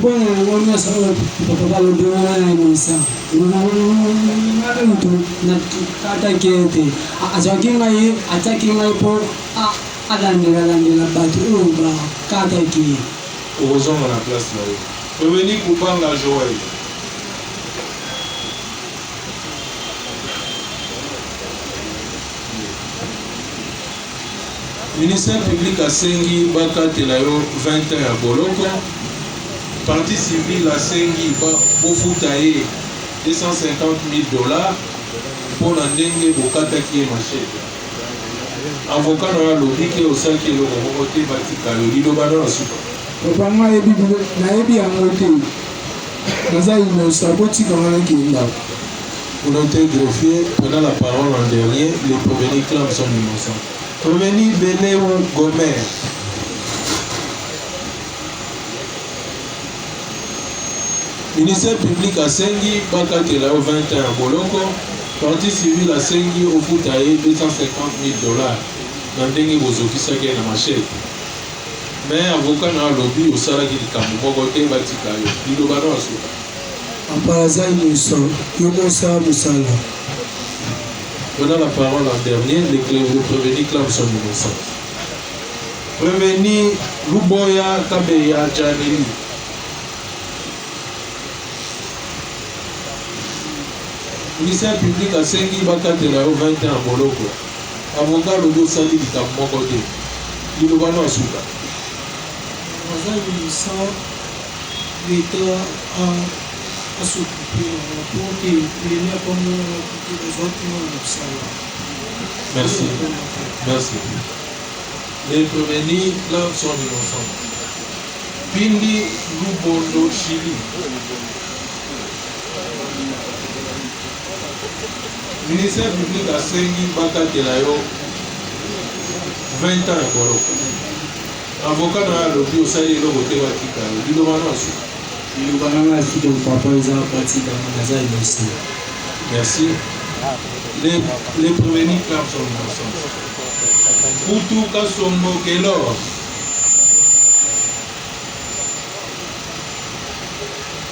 yango nyonso oyo papa lobi wana innocent mutu ataki ete azwaki ngai ataki ngai mpo alandelandela bato oyo bakataki ye
okozonga na place na yo reveni kubanga Joël ministère public asengi bakatela yo 20 ans ya boloko partie civile asengi bofuta ye 250 000 $ mpona ndenge bokataki ye machete avocat na alobi ke osalaki eloko moko te batika yo liloba na suka
papa nayebi yango te naza inosa botikanga nakenda
volonté greffier prenant la parole en dernier les prévenus clament son innocent prévenu Benéou Gomer ministère public asengi bakatela yo 20 ans ya boloko partie civile asengi ofuta ye 250 000 $ na ndenge bozokisaki na machete mais avocat na alobi osalaki likambo moko te batika yo liloba na asuka
aparaza innocent yo mosala mosala
donnant la parole en dernier le prévenu clame son innocence prévenu Luboya Kabeya Janeli ministère public asengi bakatela yo 20 ans ya boloko avocat lobi osali likambo moko te liloba na asuka
naza innocent l'État a s'occuper pour que les liens comme les autres.
Merci. Merci. Les prévenus, là, sont innocents. Pindi Lubondo Chili. Ministère public a sengi baka kelayo 20 ans ya boloko. Avocat na lobi osali eloko te batika yo. Bilobana asu.
Bilobana asu de papa eza pratique na za innocent.
Merci. Les prévenus clament son innocence. Poutou Kasombo Kelor.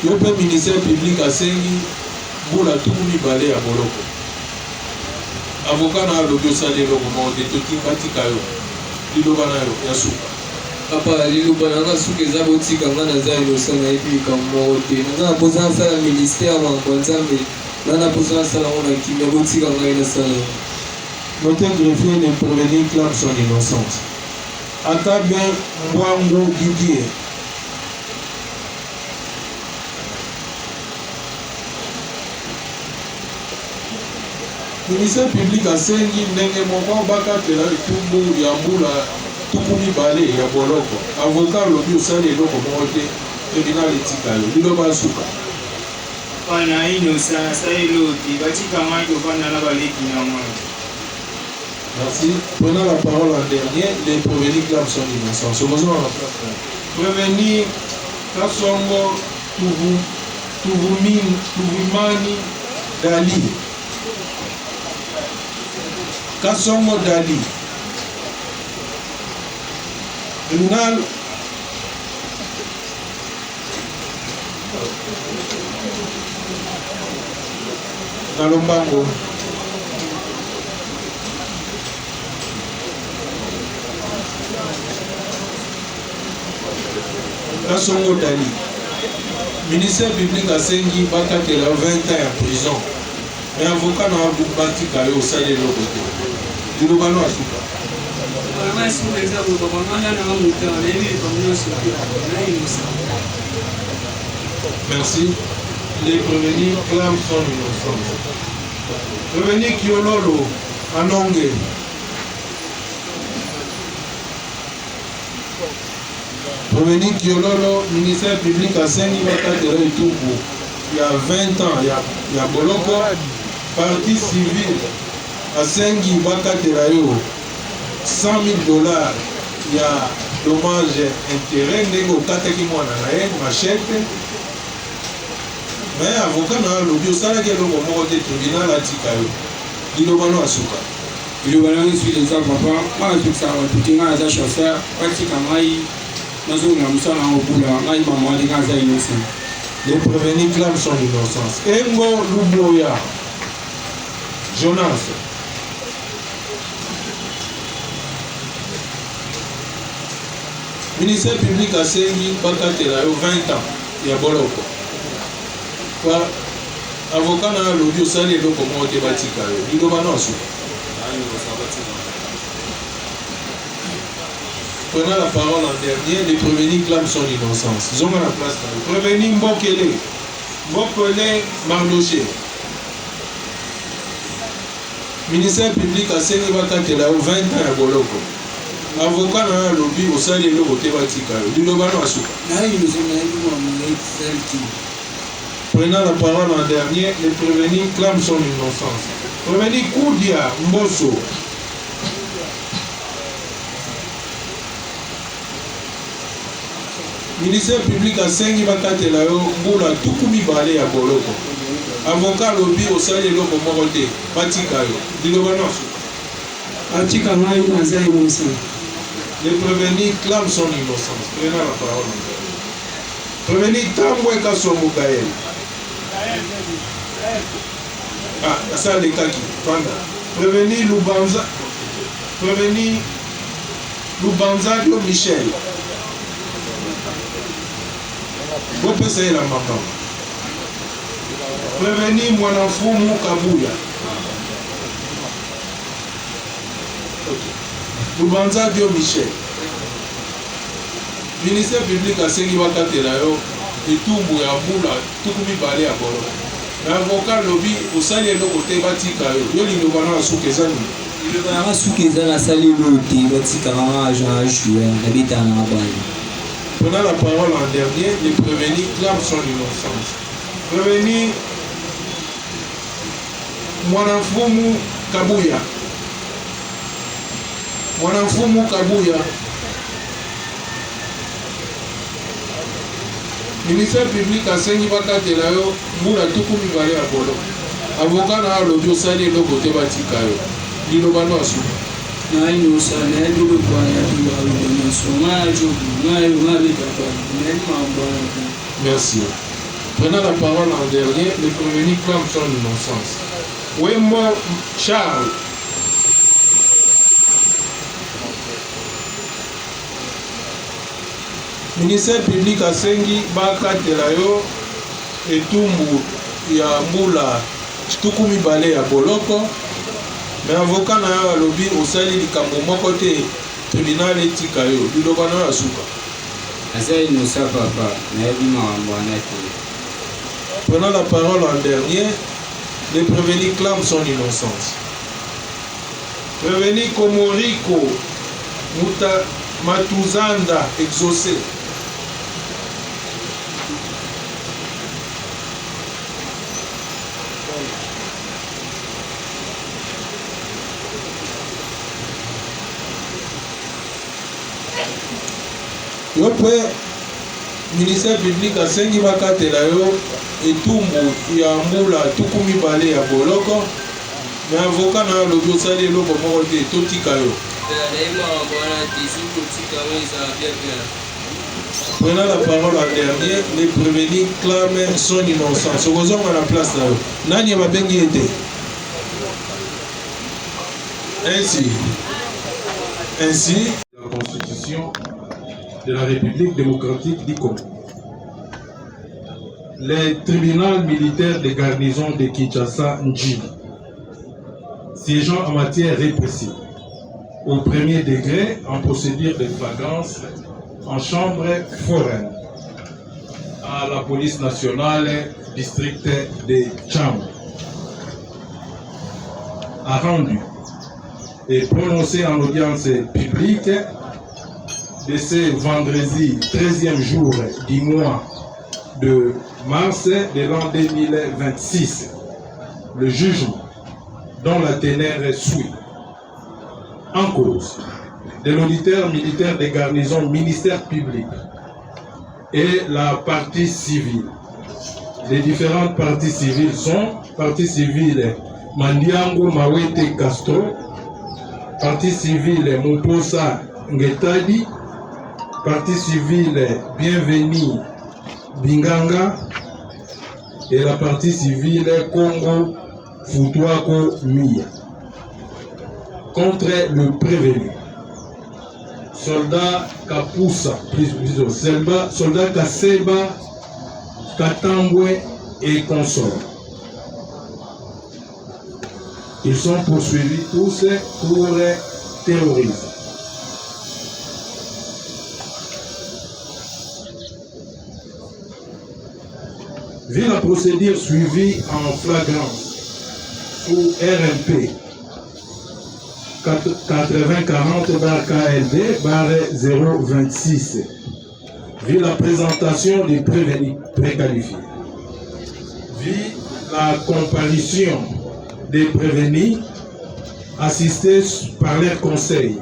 Le ministère public a sengi pour la tout mibale à boloko. Avocat na lobi osali eloko mo de toki batika yo. Bilobana yo ya suka.
Papa lilobana nga suka eza botika nga na za innocent na yebi likambo te. Nga napoza nasala ministère makambo nzambe. Nana poza nasala ngo na kimia botika nga nasala.
Notre greffier ne prévenir clame son innocence. Atabe Mwangu Didier. Ministère public a sengi ndenge moko bakatela etumbu ya mbula tuku mibale ya boloko. Avocat lobi osali eloko moko te tribunal etika yo liloba suka.
Pana inosa sailoti batika majo pana na baleki na mwa.
Merci. Prenons la parole en dernier. Les prévenus clament son innocence. Prévenir Kasongo Tuvumani Dali. Kasongo Dali. Tribunal. Nalombango. Kasongo Dali. Ministère public a sengi bakatela 20 ans en prison. Mais avocat na batika yo osali eloko te. Bilobano asuka. Merci. Les prévenus clament son innocence. Prévenu Kiololo Anonge. Prévenu Kiololo, ministère public a sengi bakatela etumbu. Il y a 20 ans, il y a Boloko, partie civile, à Sengi bakatela yo 100 000 $. Il y a dommage intérêt, nego kataki mwana na ye, machette. Mais avocat na lobi osalaki eloko moko te tribunal atika yo. Bilobano asuka.
Bilobana ngi les papa, ma tukisa batuki nga aza chauffeur, batika ngai nazonga mosala na obula ngai mama nga aza innocent.
Les prévenus clament son innocence. Engo Luboya. Jonas. Ministère public a sengi bakatela yo 20 ans ya boloko. Kwa avocat na lobi osali eloko moko te batika yo. Bilobano asuka. Prenons la parole en dernier, les prévenus clament son innocence. Ils ont la place là. Prévenu Mbokele. Mbokele Marloché. Ministère public a sengi bakatela yo 20 ans ya boloko. Avocat na lobby osali eloko te batika yo. Bilobano asuka. Prenant la parole en dernier, les prévenus clament son innocence. Prévenu Koudia Mbosso. Ministère public a sengi bakatela yo mbula tuku mibale ya boloko. Avocat lobby osali eloko moko te batika yo. Bilobano asuka.
Atika ngai naza innocent.
Les prévenus clament son innocence. Prenons la parole. Prévenu Tambwe Kasongo Gaël. Ah, ça les kaki. Prévenu Lubanza. Prévenu Lubanzadio Michel. Vous pouvez la maman. Prévenu Mwanafumu Kabuya. Lubanzadio Michel. Ministère public a sengi bakatela yo etumbu ya mbula tuku mibale ya boloko. Mais avocat lobi osali eloko te batika yo. Yo liloba na suka eza nini?
Liloba na suka eza nasali eloko te batika kaka agent ya joueur nabeta na bana.
Prenant la parole en dernier, les prévenus clament son innocence. Prévenu Mwanamfumu Kabuya. Mwanamfumu Kabuya. Ministère public asengi bakatela yo mbula tuku mibale ya bolo. Avocat na alobi osali eloko te batika yo. Liloba no asuka. Merci. Prenant la parole en dernier, le prévenu clame son innocence. Wemo Charles. Ministère public asengi bakatela yo etumbu ya mbula tuku mibale ya boloko. Mais avocat na yo alobi osali likambo moko te tribunal etika yo. Liloba na yo asuka.
Azali nosa papa nayebi makambo wana te.
Prenant la parole en dernier, le prévenu clame son innocence. Prévenu Komoriko Matuzanda exaucé. Yo pe ministère public asengi bakatela yo etumbu ya mbula tuku mibale ya boloko. Mais avocat na yo lobi osali eloko moko te totika yo. Prenant la parole en dernier, les prévenus clament son innocence. Okozonga na place na yo. Nani babengi ete? Ainsi, la Constitution de la République démocratique du Congo. Les tribunaux militaires de garnison de Kinshasa Njili, siégeant en matière répressive, au premier degré en procédure de flagrance en chambre foraine, à la police nationale district de Tcham, a rendu et prononcé en audience publique de ce vendredi 13e jour du mois de mars de l'an 2026, le jugement dont la teneur suit en cause de l'auditeur militaire des garnisons ministère public et la partie civile. Les différentes parties civiles sont partie civile Mandiango Mawete Castro, partie civile Mumposa Ngetadi, partie civile Bienvenue Binganga et la partie civile Congo Futuako Mia. Contre le prévenu, soldat Kapusa, soldat Kaseba, Katambwe et consorts. Ils sont poursuivis tous pour terrorisme. Vu la procédure suivie en flagrance sous RMP 8040-KLD-026, vu la présentation des prévenus préqualifiés, vu la comparution des prévenus assistés par leur conseil.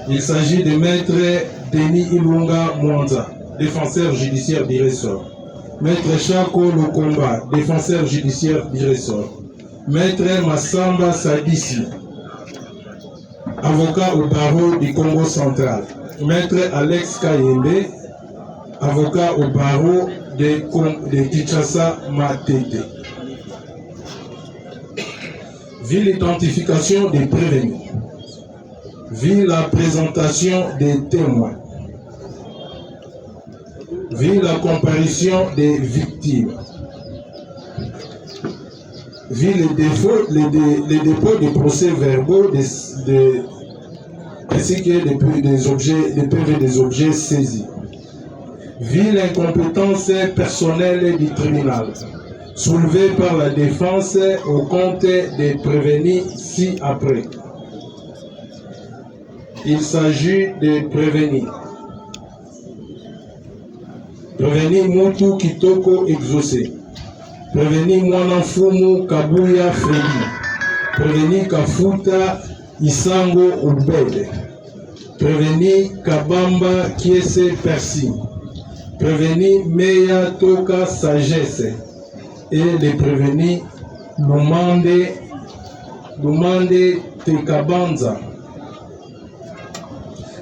Il s'agit de Maître Denis Ilunga Mwanza, défenseur judiciaire du ressort. Maître Chako Lokomba, défenseur judiciaire du ressort. Maître Massamba Sadissi, avocat au barreau du Congo central. Maître Alex Kayembe, avocat au barreau de Kinshasa Matete. Vu l'identification des prévenus, vu la présentation des témoins, vu la comparution des victimes, vu les dépôts de procès-verbaux ainsi que des PV des objets saisis, Vu l'incompétence personnelle du tribunal, soulevée par la défense au compte des prévenus ci-après. Il s'agit de prévenir. Prévenir Moutou Kitoko exaucé. Prévenir Mwanamfumu Kabuya Fredi. Prévenir Kafuta Isango Ubede. Prévenir Kabamba Kiese Persi. Prévenir Meya Toka Sagesse. Et les prévenir Lumande Tekabanza.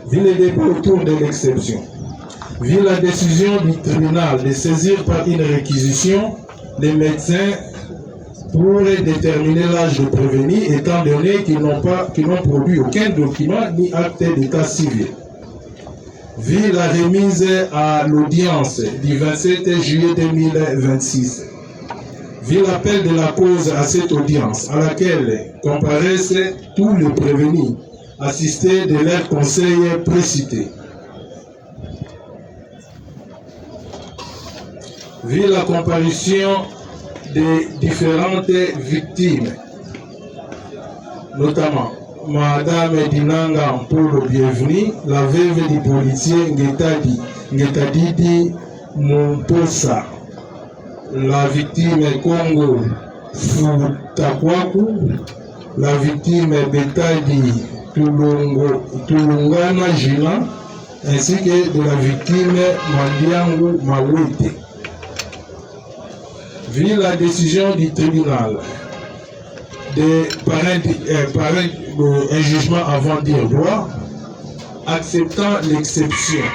Vu le débat autour de l'exception, vu la décision du tribunal de saisir par une réquisition les médecins pour déterminer l'âge de prévenu, étant donné qu'ils n'ont produit aucun document ni acte d'état civil. Vu la remise à l'audience du 27 juillet 2026, vu l'appel de la cause à cette audience à laquelle comparaissent tous les prévenus assistés de leurs conseils précités. Vu la comparution des différentes victimes, notamment Madame Dinanga Mpolo Bienvenue, la veuve du policier Ngetadidi Momposa, la victime Congo Futakwaku, la victime Betadi Tulungana Jina, ainsi que de la victime Mandiangu Mawete. Vu la décision du tribunal par un jugement avant dire droit, acceptant l'exception,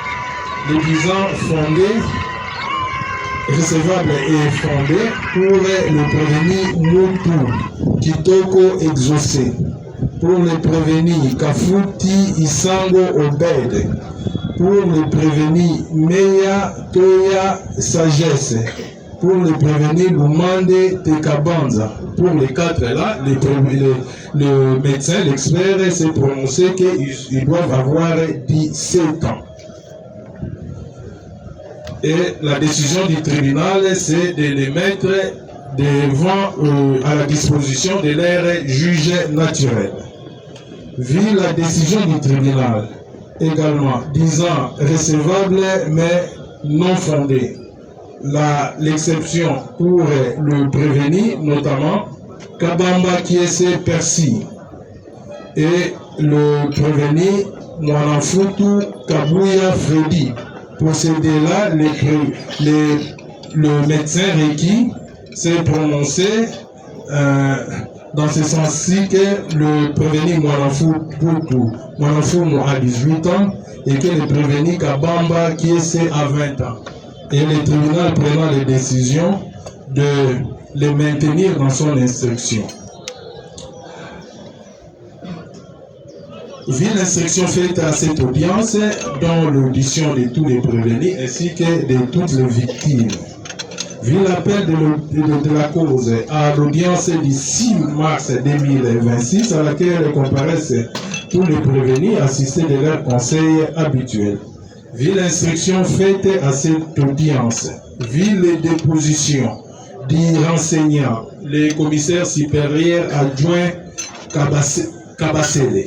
les disant fondé, recevable et fondé pour le prévenu Moutou Kitoko exaucé, pour le prévenu Kafuti Isango Obed, pour le prévenu Meya Toya Sagesse, pour le prévenir Lumande Tekabanza. Pour les quatre là, le médecin, l'expert s'est prononcé qu'ils doivent avoir 17 ans. Et la décision du tribunal, c'est de les mettre à la disposition de leur juge naturel. Vu la décision du tribunal, également disant recevable mais non fondée, l'exception pour le prévenu, notamment Kabamba Kiese Persi, et le prévenu Mwanamfutu Kabuya Fredi. Pour céder-là, le médecin requis s'est prononcé dans ce sens-ci que le prévenu Mwanamfutu a 18 ans et que le prévenu Kabamba Kiese a 20 ans. Et le tribunal prenant les décisions de les maintenir dans son instruction. Vu l'instruction faite à cette audience, dont l'audition de tous les prévenus ainsi que de toutes les victimes, vu l'appel de la cause à l'audience du 6 mars 2026 à laquelle comparaissent tous les prévenus assistés de leur conseil habituel, vu l'instruction faite à cette audience, vu les dépositions du renseignant, le commissaire supérieur adjoint Kabasele,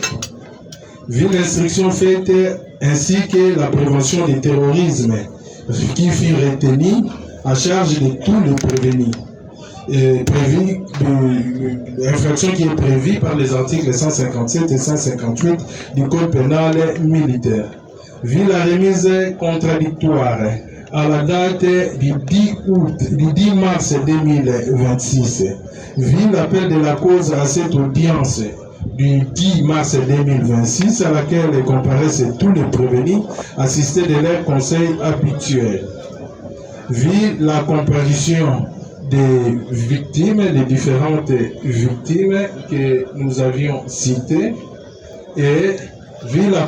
vu l'instruction faite ainsi que la prévention du terrorisme qui fut retenue à charge de tous les prévenus, l'infraction qui est prévue par les articles 157 et 158 du Code pénal militaire. Vu la remise contradictoire à la date du 10 mars 2026, vu l'appel de la cause à cette audience du 10 mars 2026 à laquelle comparaissent tous les prévenus assistés de leur conseil habituel, vu la comparution des victimes, des différentes victimes que nous avions citées, et vu la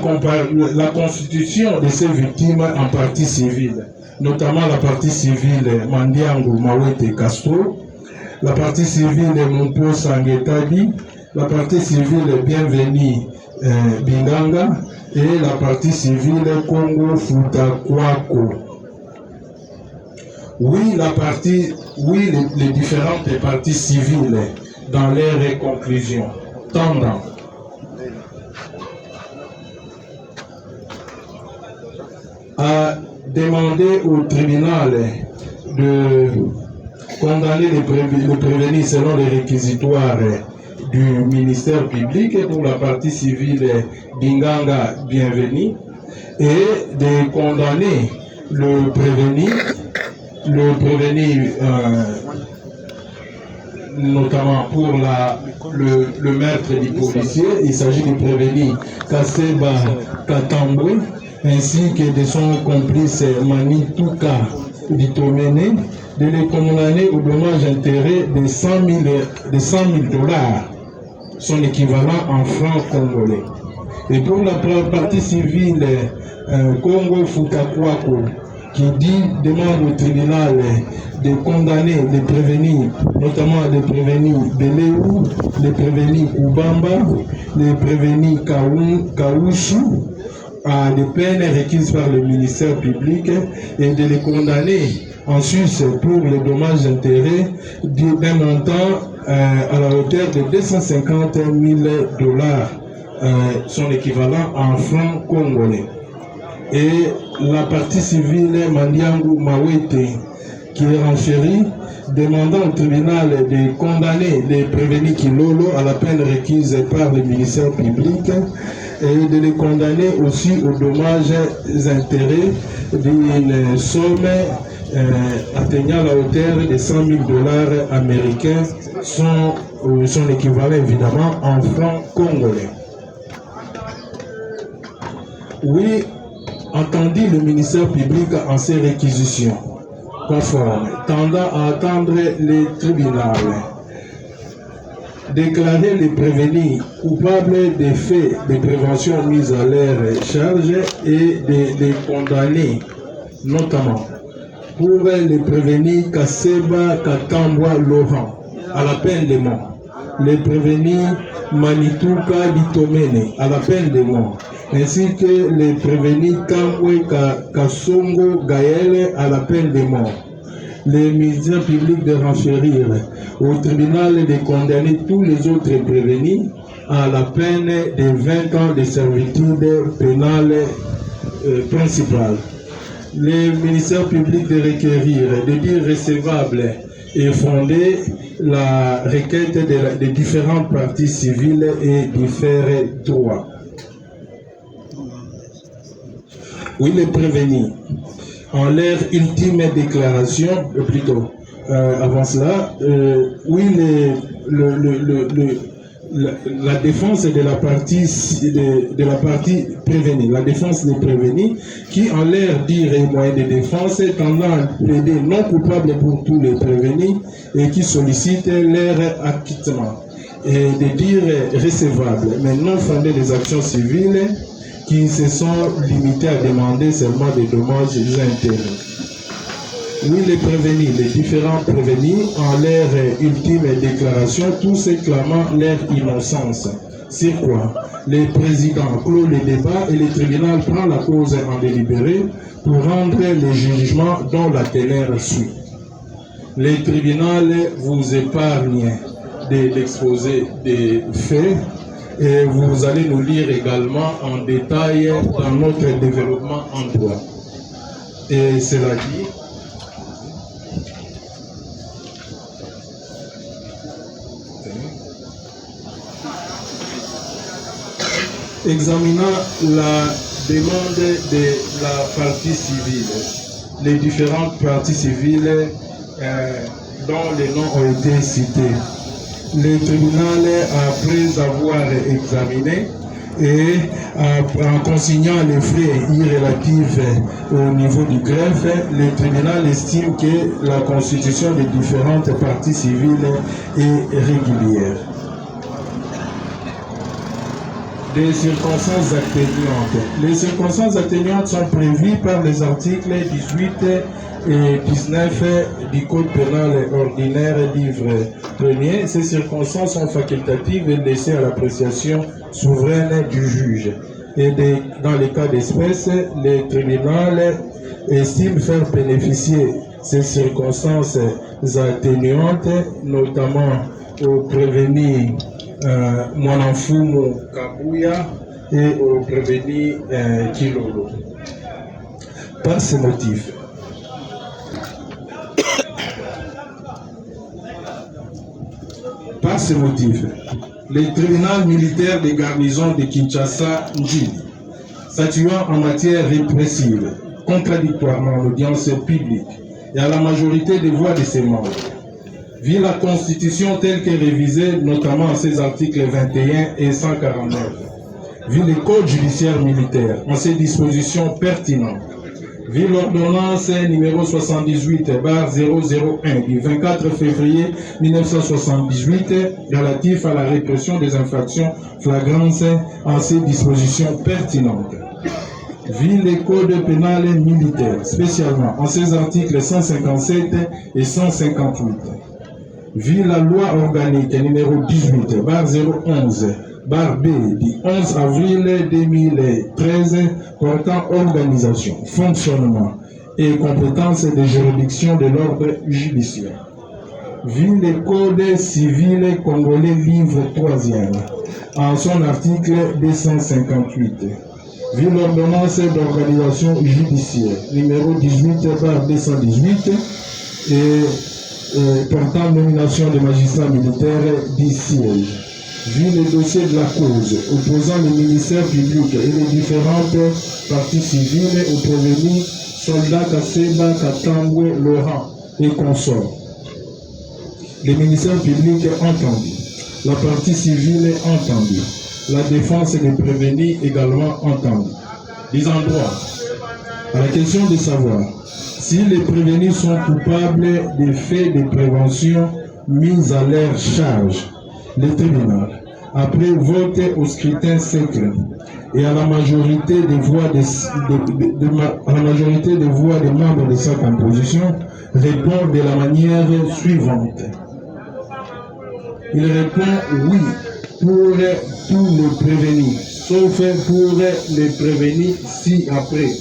constitution de ces victimes en partie civile, notamment la partie civile Mandiangu Mawete Castro, la partie civile Mompo Sangetadi, la partie civile Bienvenue Binganga et la partie civile Congo Futakwako. Oui, les différentes parties civiles dans leurs conclusions tendant à demander au tribunal de condamner les prévenus selon les réquisitoires du ministère public pour la partie civile d'Inganga Bienvenue et de condamner le prévenu notamment pour le meurtre du policier. Il s'agit du prévenu Kaseba Katambwe ainsi que de son complice Mani Touka Ditomene, de les condamner au dommage intérêt de 100 000 $, son équivalent en francs congolais. Et pour la partie civile Congo Futakwako, qui demande au tribunal de condamner les prévenus, notamment les prévenus Beléou, les prévenus Kubamba, les prévenus Kaouchi, à des peines requises par le ministère public et de les condamner en Suisse pour les dommages intérêts d'un montant à la hauteur de 250 000 $, son équivalent en francs congolais. Et la partie civile Mandiangu Mawete, qui est renchérie, demandant au tribunal de condamner les prévenus Kilolo à la peine requise par le ministère public et de les condamner aussi aux dommages intérêts d'une somme atteignant la hauteur de 100 000 $ américains, son équivalent évidemment en francs congolais. Oui, entendit le ministère public en ses réquisitions conformes, tendant à attendre les tribunaux, déclarer les prévenus coupables des faits de prévention mis à leur charge et de les condamner, notamment pour les prévenus Kaseba Katambwa Laurent à la peine de mort, les prévenus Manituka Bitomene à la peine de mort, ainsi que les prévenus Kambwe Kasongo Gaël à la peine de mort. Les ministères publics de renchérir au tribunal de condamner tous les autres prévenus à la peine de 20 ans de servitude pénale principale. Les ministères publics de requérir, de dire recevable et fonder la requête des différentes parties civiles et différents droits. Oui, les prévenus, en leur ultime déclaration, plutôt, avant cela, oui, la défense de la partie prévenue, la défense des prévenus, qui en leur dire et moyen de défense, tendant à plaider non coupable pour tous les prévenus et qui sollicitent leur acquittement, et de dire recevable, mais non fondé des actions civiles, qui se sont limités à demander seulement des dommages et intérêts. Oui, les prévenus, les différents prévenus, en leur ultime déclaration, tous clamant leur innocence. C'est quoi? Les présidents clôt les débats et le tribunal prend la cause en délibéré pour rendre les jugements dont la teneur suit. Le tribunal vous épargne de l'exposé des faits et vous allez nous lire également en détail dans notre développement en droit. Et cela dit, examinant la demande de la partie civile, les différentes parties civiles dont les noms ont été cités. Le tribunal, après avoir examiné et en consignant les frais irrélatifs au niveau du greffe, le tribunal estime que la constitution des différentes parties civiles est régulière. Des circonstances atténuantes. Les circonstances atténuantes sont prévues par les articles 18 et 19 du Code pénal ordinaire, livre 1er. Ces circonstances sont facultatives et laissées à l'appréciation souveraine du juge. Et dans les cas d'espèce, le tribunal estime faire bénéficier ces circonstances atténuantes, notamment au prévenu Mwanamfumu Kabuya et au prévenu Kilolo. Par ces motifs, le tribunal militaire de garnison de Kinshasa, Njili, statuant en matière répressive, contradictoirement à l'audience publique et à la majorité des voix de ses membres, vit la Constitution telle qu'elle est révisée, notamment en ses articles 21 et 149, vit le Code judiciaire militaire en ses dispositions pertinentes, vit l'ordonnance numéro 78/001 du 24 février 1978 relatif à la répression des infractions flagrantes en ses dispositions pertinentes. Vit le code pénal militaire, spécialement en ses articles 157 et 158. Vit la loi organique numéro 18/011/B du 11 avril 2013 portant organisation, fonctionnement et compétences des juridictions de l'ordre judiciaire. Vit le code civil congolais livre 3e en son article 258. Vit l'ordonnance d'organisation judiciaire numéro 18/218 et portant nomination des magistrats militaires du siège. Vu le dossier de la cause opposant le ministère public et les différentes parties civiles au prévenu soldats Kaseba, Katambwe, Laurent et consorts. Le ministère public est entendu, la partie civile est entendue, la défense des prévenus également entendue. Disant droit à la question de savoir si les prévenus sont coupables des faits de prévention mis à leur charge, le tribunal, après vote au scrutin secret et à la majorité des voix des membres de sa composition, répond de la manière suivante. Il répond oui pour tous les prévenus, sauf pour les prévenus ci-après.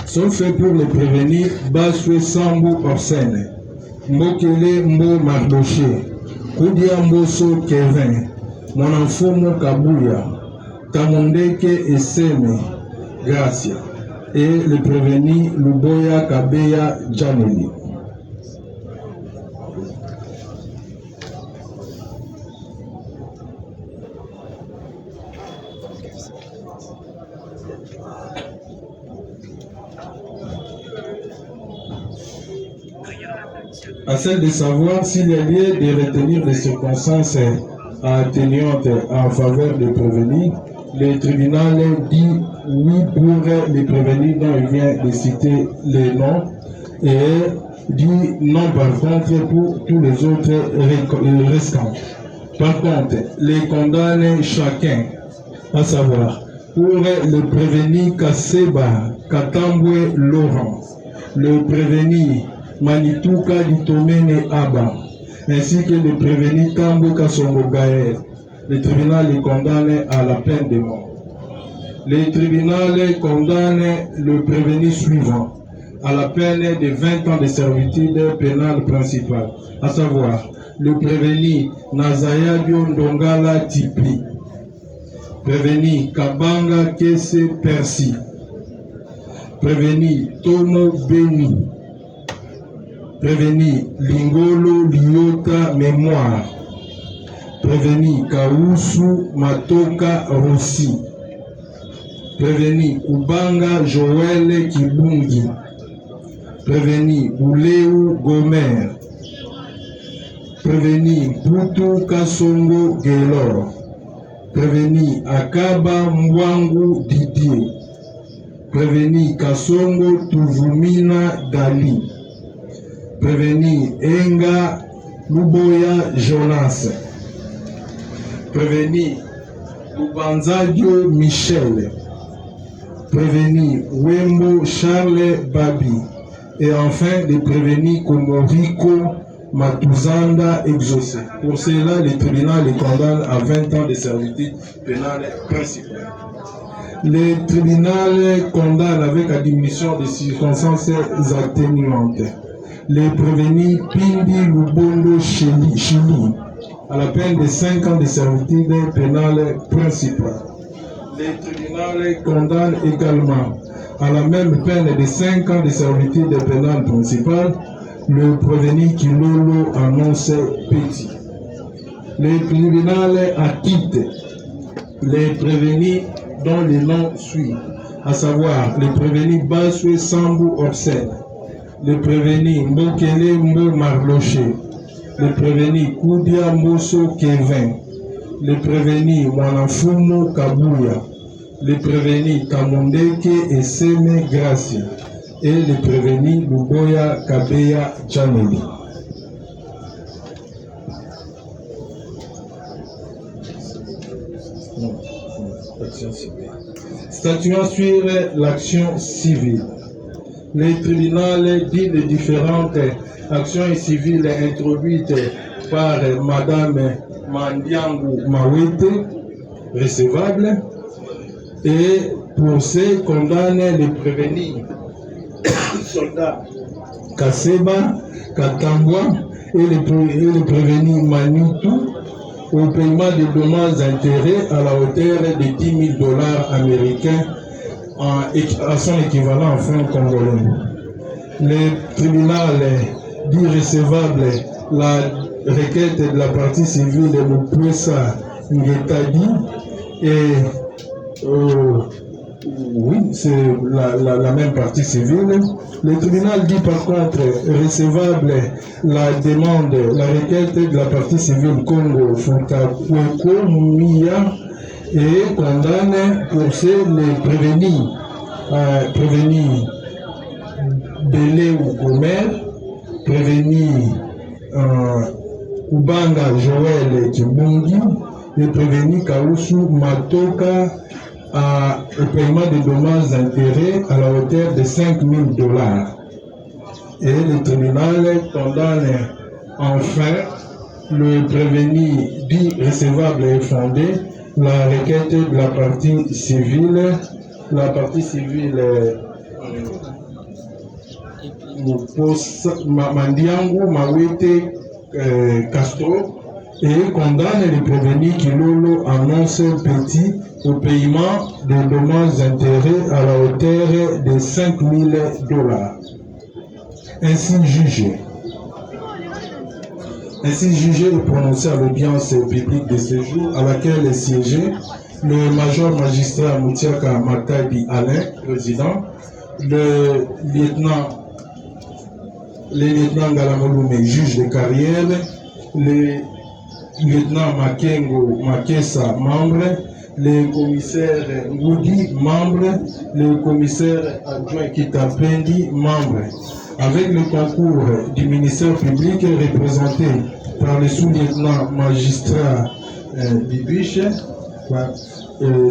Sauf pour les prévenir, Baswe Sambu Orsene, Mbokele Mbo Mardoché, Koudia Mboso Kevin, Mwanamfumu Kabuya, Tamondeke Eseme, Gracia, et le prévenu Luboya Kabeya Janeli. À celle de savoir s'il y a lieu de retenir des circonstances atténuantes en faveur des prévenus, le tribunal dit oui pour les prévenus dont il vient de citer les noms et dit non par contre pour tous les autres restants. Par contre, les condamne chacun, à savoir pour le prévenu Kaseba, Katambwe Laurent, le prévenu Manituka Ditomene Abba, ainsi que le prévenu Kambo Kasongo Gaël. Le tribunal les condamne à la peine de mort. Le tribunal condamne le prévenu suivant à la peine de 20 ans de servitude pénale principale, à savoir le prévenu Nazaya Ndongala Tipi, prévenu Kabanga Kese Persi, prévenu Tomo Beni, prévenu Lingolo Liota Mémoire, prévenu Kausu Matoka Rossi, prévenu Kubanga Joël Kibungi, prévenu Bouleu Gomer, prévenu Putu Kasongo Gelor, prévenu Akaba Mwangu Didier, prévenu Kasongo Tuvumina Dali, prévenu Enga Luboya Jonas, prévenu Lubanzadio Michel, prévenu Wembo Charles Babi, et enfin les prévenus Komoriko Matuzanda exaucé. Pour cela, le tribunal les condamne à 20 ans de servitude pénale principale. Le tribunal condamne avec la diminution des circonstances atténuantes les prévenus Pindi Lubondo Chili à la peine de 5 ans de servitude pénale principale. Le tribunal condamne également à la même peine de 5 ans de servitude pénale principale le prévenu Kilolo Annonce Petit. Le tribunal acquitte les prévenus dont les noms suivent, à savoir le prévenu Baswe Sambou Orsène, le prévenu Mbokele Mbo Marloché, le prévenu Koudia Moso Kevin, le prévenu Mwanafumo Kabuya, le prévenu Kamondeke et Seme Gracia, et le prévenu Luboya Kabeya Janeli. Statuant sur l'action civile. Le tribunal dit les différentes actions civiles introduites par Madame Mandiangu Mawete, recevable, et pour ce condamne les prévenus soldats Kaseba, Katambwa et les prévenus Manitou au paiement de dommages intérêts à la hauteur de $10 000 américains à son équivalent en francs congolais. Le tribunal dit recevable la requête de la partie civile de Mupwesa Ngetadi et oui, c'est la même partie civile. Le tribunal dit par contre recevable la demande, la requête de la partie civile Congo Futakweko Mia et condamne pour ce les prévenus Belé ou Gomer, prévenus Ubanga Joël Kibungi et prévenus Kausu Matoka au paiement de dommages intérêts à la hauteur de $5 000. Et le tribunal condamne enfin le prévenu dit recevable et fondé la requête de la partie civile, Mandiangu Mawete Castro, et condamne les prévenus Kilolo Annonce Petit au paiement de dommages intérêts à la hauteur de $5 000. Ainsi jugé et prononcé à l'audience publique de ce jour à laquelle siégeait le major magistrat Moutiaka Makadi Alain, président, le lieutenant Galamolume, juge de carrière, le lieutenant Makengo Makessa, membre, le commissaire Ngoudi, membre, le commissaire adjoint Kitapendi, membre, avec le concours du ministère public représenté par le sous-lieutenant magistrat Bibiche,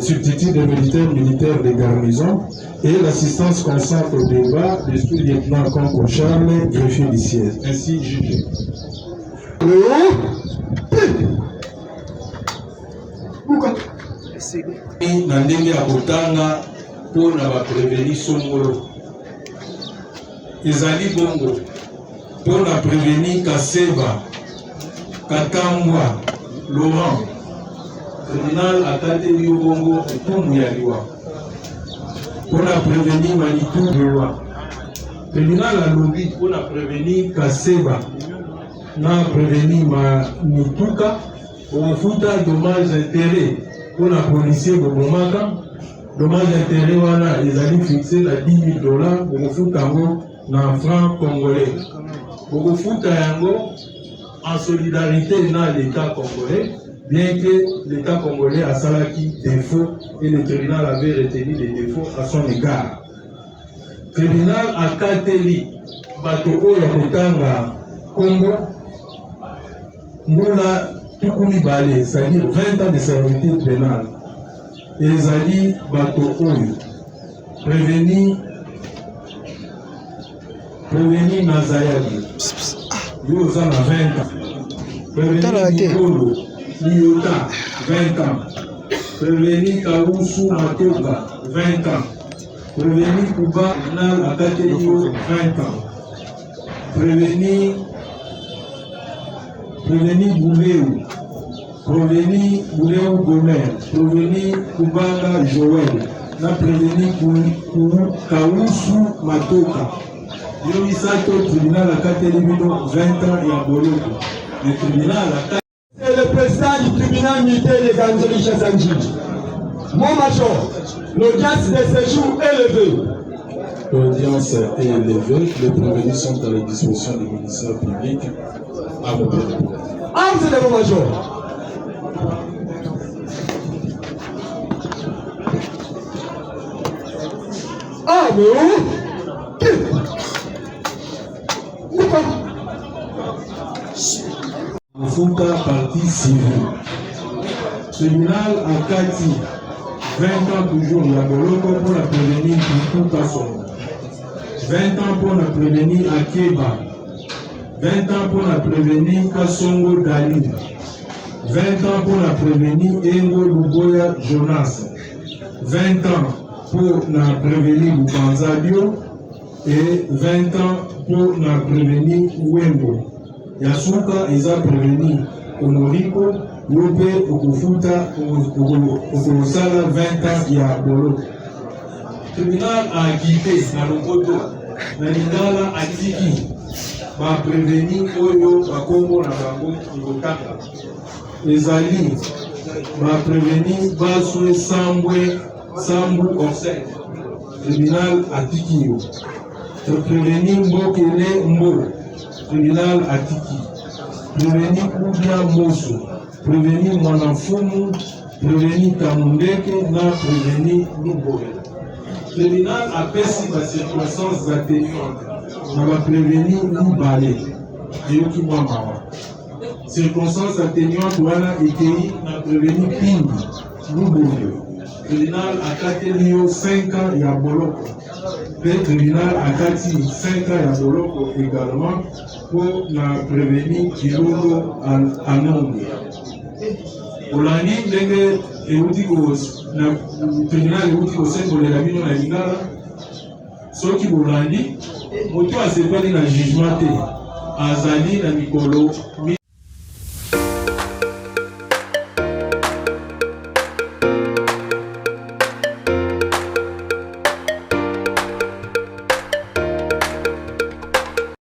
substitut de militaire de garnison, et l'assistance constante au débat du sous-lieutenant Conco Charles, greffier du siège, ainsi jugé. Na ndenge ya kotanga mpona bapreveni songolo ezali bongo mpona preveni Kaseba, Katambwa, Laurent. Tribunal akateli yo bongo etumbu ya liwa mpona preveni Manitou liwa. Tribunal alobi mpona preveni Kaseba na preveni Manituka ofuta dommage intérêt mpona policier bobomaka. Dommage intérêt wana ezali fixe na $10 000 bokofuta yango na franc congolais. Bokofuta yango en solidarité na l'État congolais, bien que l'État congolais a salaki défaut et le tribunal avait retenu les défauts à son égard. Tribunal a kateli bato oyo kotanga Congo mbula tukumi bale, c'est-à-dire 20 ans de servitude pénale. Ezali bato oyo prévenu Nazayadi, yo oza na 20 ans. Préveni Bikolo Liota 20 ans. Préveni Kaousu Matoka 20 ans. Préveni Kuba Nal Akateyo 20 ans. Préveni Bouleu. Préveni Bouleu Gomer. Préveni Kubanga Joël. Na préveni Kaousu Matoka. Yo misato tribunal Akateli bino 20 ans ya boloko. Le tribunal
C'est le président du tribunal militaire de Ganzoli Chassanji. Mon major, l'audience de séjour est levée.
L'audience est élevée. Les prévenus sont à la disposition du ministère public. À vos pieds.
Ah, vous êtes mon major. Ah, mais où?
Futa partie civile. Tribunal Akati 20 ans toujours la boloko pour la prévenir tout Kasongo. 20 ans pour la prévenir Akeba. 20 ans pour la prévenir Kasongo Dali. 20 ans pour la prévenir Engo Luboya Jonas. 20 ans pour la prévenir Bubanzadio. Et 20 ans pour la prévenir Wembo. Yasuka eza prévenu Honoriko Yope Okufuta Okosala 20 ans ya Bolo. Tribunal a quitté na Lokoto na Lingala Atiki ba prévenu Oyo Bakongo na Bango Ngotaka. Ezali ba prévenu Baswe Sambu Orsek. Tribunal Atiki yo. Prévenu Mbokele Mbo. Tribunal Atiki, préveni Kubia Moso, préveni Mwanafumu, préveni Kamundeke, na préveni Luboye. Tribunal apesi la circonstance atténuante, na va préveni Lubale, Yoki Mwamawa. Circonstance atténuante wana ekei na préveni Pindi, Luboye. Tribunal akateli yo 5 ans ya boloko. Le tribunal akati 5 ans ya boloko également pour la prévenir Kilogo Anongi. Olandi ndenge euti na tribunal euti kosembolela bino na Lingala. Soki bolandi moto asepali na jugement te azali na mikolo